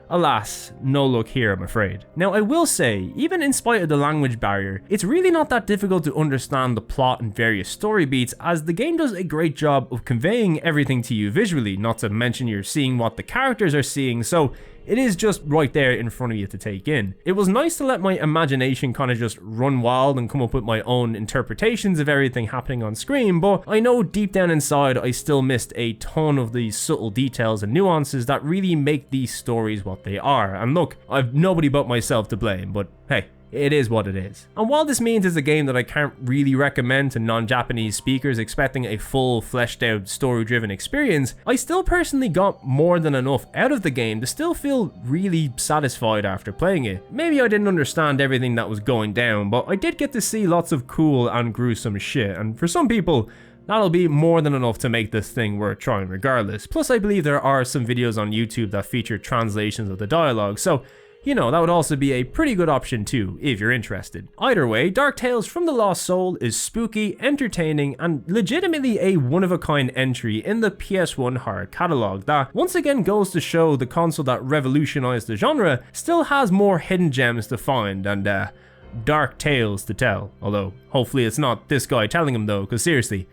alas, no luck here I'm afraid. Now I will say, even in spite of the language barrier, it's really not that difficult to understand the plot and various story beats, as the game does a great job of conveying everything to you visually, not to mention you're seeing what the characters are seeing, so it is just right there in front of you to take in. It was nice to let my imagination kind of just run wild and come up with my own interpretations of everything happening on screen, but I know deep down inside I still missed a ton of these subtle details and nuances that really make these stories what they are. And look, I've nobody but myself to blame, but hey, it is what it is. And while this means it's a game that I can't really recommend to non-Japanese speakers expecting a full, fleshed out, story-driven experience, I still personally got more than enough out of the game to still feel really satisfied after playing it. Maybe I didn't understand everything that was going down, but I did get to see lots of cool and gruesome shit, and for some people, that'll be more than enough to make this thing worth trying regardless. Plus I believe there are some videos on YouTube that feature translations of the dialogue, so you know, that would also be a pretty good option too, if you're interested. Either way, Dark Tales from the Lost Soul is spooky, entertaining, and legitimately a one-of-a-kind entry in the PS1 horror catalogue that once again goes to show the console that revolutionized the genre still has more hidden gems to find and dark tales to tell. Although, hopefully it's not this guy telling him though, because seriously,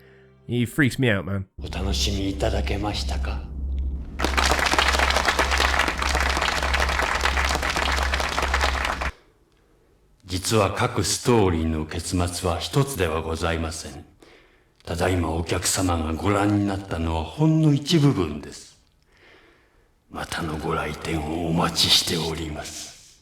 he freaks me out, man. お楽しみいただけましたか? 実は各ストーリーの結末は一つではございません。ただいまお客様がご覧になったのはほんの一部分です。またのご来店をお待ちしております。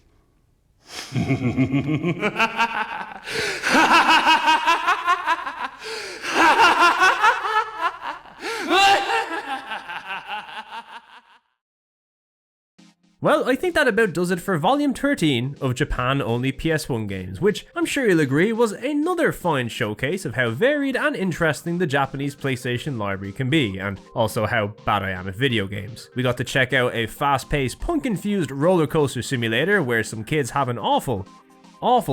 Well, I think that about does it for Volume 13 of Japan Only PS1 games, which I'm sure you'll agree was another fine showcase of how varied and interesting the Japanese PlayStation library can be, and also how bad I am at video games. We got to check out a fast-paced, punk-infused roller coaster simulator where some kids have an awful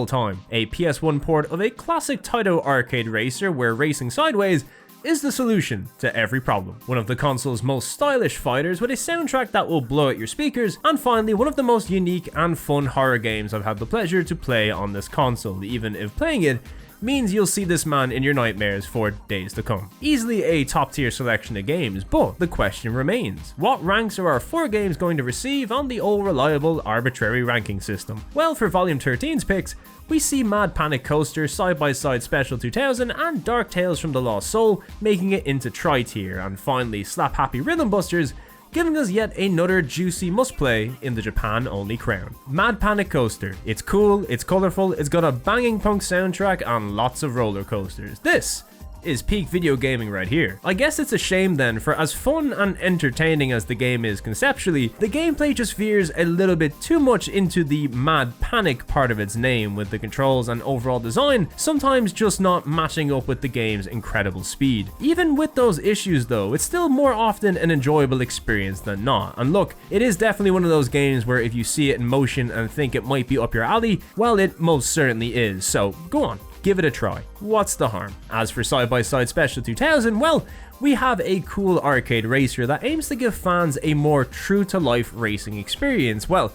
time, a PS1 port of a classic Taito arcade racer where racing sideways is the solution to every problem. One of the console's most stylish fighters with a soundtrack that will blow out your speakers, and finally one of the most unique and fun horror games I've had the pleasure to play on this console, even if playing it means you'll see this man in your nightmares for days to come. Easily a top tier selection of games, but the question remains, what ranks are our 4 games going to receive on the all reliable arbitrary ranking system? Well, for Volume 13's picks, we see Mad Panic Coaster, Side by Side Special 2000 and Dark Tales from the Lost Soul making it into tri-tier, and finally Slap Happy Rhythm Busters giving us yet another juicy must-play in the Japan-only crown. Mad Panic Coaster. It's cool, it's colourful, it's got a banging punk soundtrack and lots of roller coasters. This is peak video gaming right here. I guess it's a shame then, for as fun and entertaining as the game is conceptually, the gameplay just veers a little bit too much into the Mad Panic part of its name, with the controls and overall design sometimes just not matching up with the game's incredible speed. Even with those issues though, it's still more often an enjoyable experience than not. And look, it is definitely one of those games where if you see it in motion and think it might be up your alley, well, it most certainly is, so go on. Give it a try. What's the harm? As for Side by Side Special 2000, well, we have a cool arcade racer that aims to give fans a more true-to-life racing experience. Well,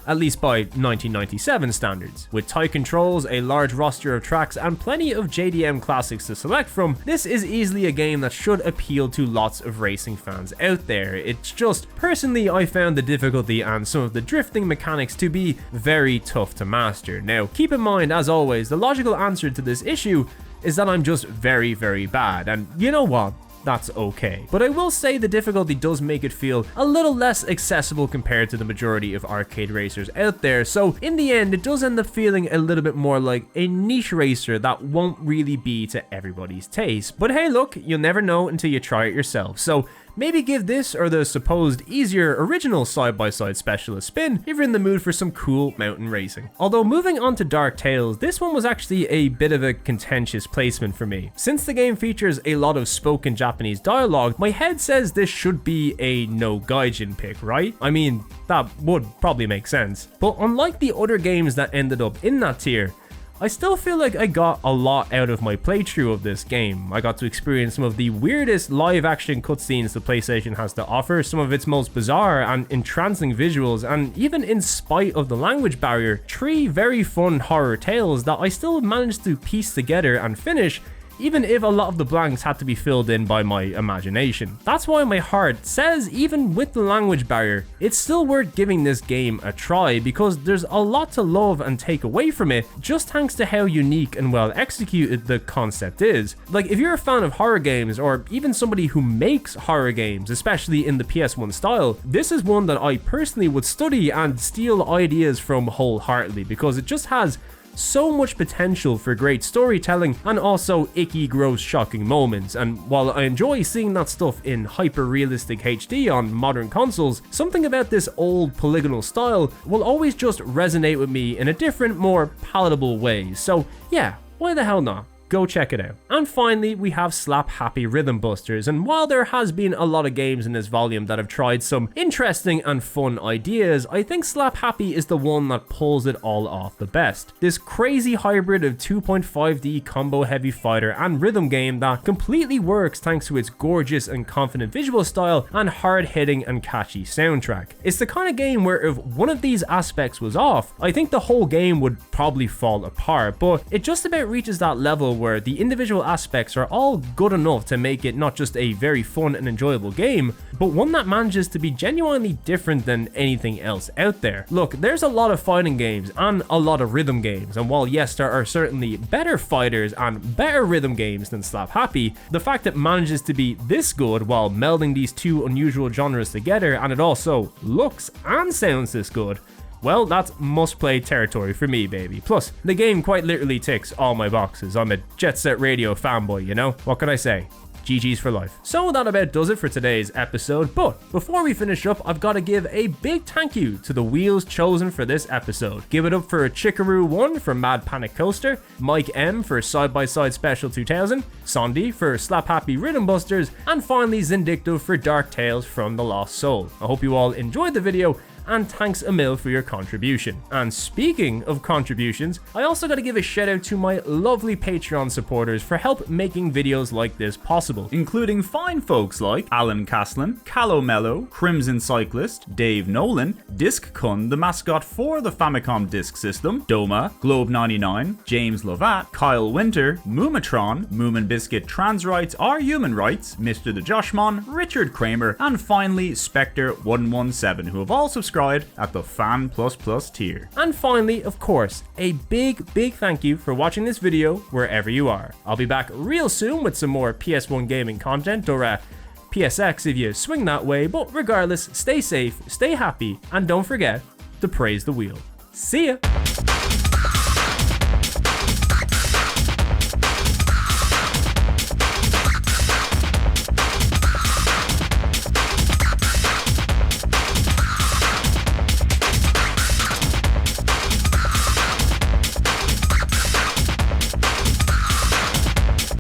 at least by 1997 standards. With tight controls, a large roster of tracks, and plenty of JDM classics to select from, this is easily a game that should appeal to lots of racing fans out there. It's just, personally, I found the difficulty and some of the drifting mechanics to be very tough to master. Now, keep in mind, as always, the logical answer to this issue is that I'm just very, very bad, and you know what? That's okay. But I will say the difficulty does make it feel a little less accessible compared to the majority of arcade racers out there, so in the end it does end up feeling a little bit more like a niche racer that won't really be to everybody's taste. But hey, look, you'll never know until you try it yourself, so maybe give this or the supposed easier original side-by-side special a spin if you're in the mood for some cool mountain racing. Although moving on to Dark Tales, this one was actually a bit of a contentious placement for me. Since the game features a lot of spoken Japanese dialogue, my head says this should be a no gaijin pick, right? I mean, that would probably make sense. But unlike the other games that ended up in that tier, I still feel like I got a lot out of my playthrough of this game. I got to experience some of the weirdest live action cutscenes the PlayStation has to offer, some of its most bizarre and entrancing visuals, and even in spite of the language barrier, 3 very fun horror tales that I still managed to piece together and finish, even if a lot of the blanks had to be filled in by my imagination. That's why my heart says, even with the language barrier, it's still worth giving this game a try, because there's a lot to love and take away from it, just thanks to how unique and well executed the concept is. Like, if you're a fan of horror games, or even somebody who makes horror games, especially in the PS1 style, this is one that I personally would study and steal ideas from wholeheartedly, because it just has so much potential for great storytelling and also icky, gross, shocking moments. And while I enjoy seeing that stuff in hyper-realistic HD on modern consoles, something about this old polygonal style will always just resonate with me in a different, more palatable way. So yeah, why the hell not? Go check it out. And finally, we have Slap Happy Rhythm Busters, and while there has been a lot of games in this volume that have tried some interesting and fun ideas, I think Slap Happy is the one that pulls it all off the best. This crazy hybrid of 2.5D combo heavy fighter and rhythm game that completely works thanks to its gorgeous and confident visual style and hard-hitting and catchy soundtrack. It's the kind of game where if one of these aspects was off, I think the whole game would probably fall apart, but it just about reaches that level where the individual aspects are all good enough to make it not just a very fun and enjoyable game, but one that manages to be genuinely different than anything else out there. Look, there's a lot of fighting games and a lot of rhythm games, and while yes, there are certainly better fighters and better rhythm games than Slap Happy, the fact that it manages to be this good while melding these two unusual genres together, and it also looks and sounds this good, well, that's must-play territory for me, baby. Plus, the game quite literally ticks all my boxes. I'm a Jet Set Radio fanboy, you know? What can I say? GG's for life. So that about does it for today's episode, but before we finish up, I've got to give a big thank you to the wheels chosen for this episode. Give it up for Chickaroo1 for Mad Panic Coaster, Mike M for Side by Side Special 2000, Sondi for Slap Happy Rhythm Busters, and finally Zindictive for Dark Tales from the Lost Soul. I hope you all enjoyed the video, and thanks a mil for your contribution. And speaking of contributions, I also got to give a shout out to my lovely Patreon supporters for help making videos like this possible, including fine folks like Alan Caslin, Callow Mellow, Crimson Cyclist, Dave Nolan, Disc Kun, the mascot for the Famicom Disk System, Doma, Globe99, James Lovat, Kyle Winter, Moomatron, Moomin Biscuit Trans Rights Are Human Rights, Mr. the Joshmon, Richard Kramer, and finally Spectre117, who have all subscribed at the Fan++ tier. And finally, of course, a big thank you for watching this video wherever you are. I'll be back real soon with some more PS1 gaming content, or PSX if you swing that way, but regardless, stay safe, stay happy, and don't forget to praise the wheel. See ya!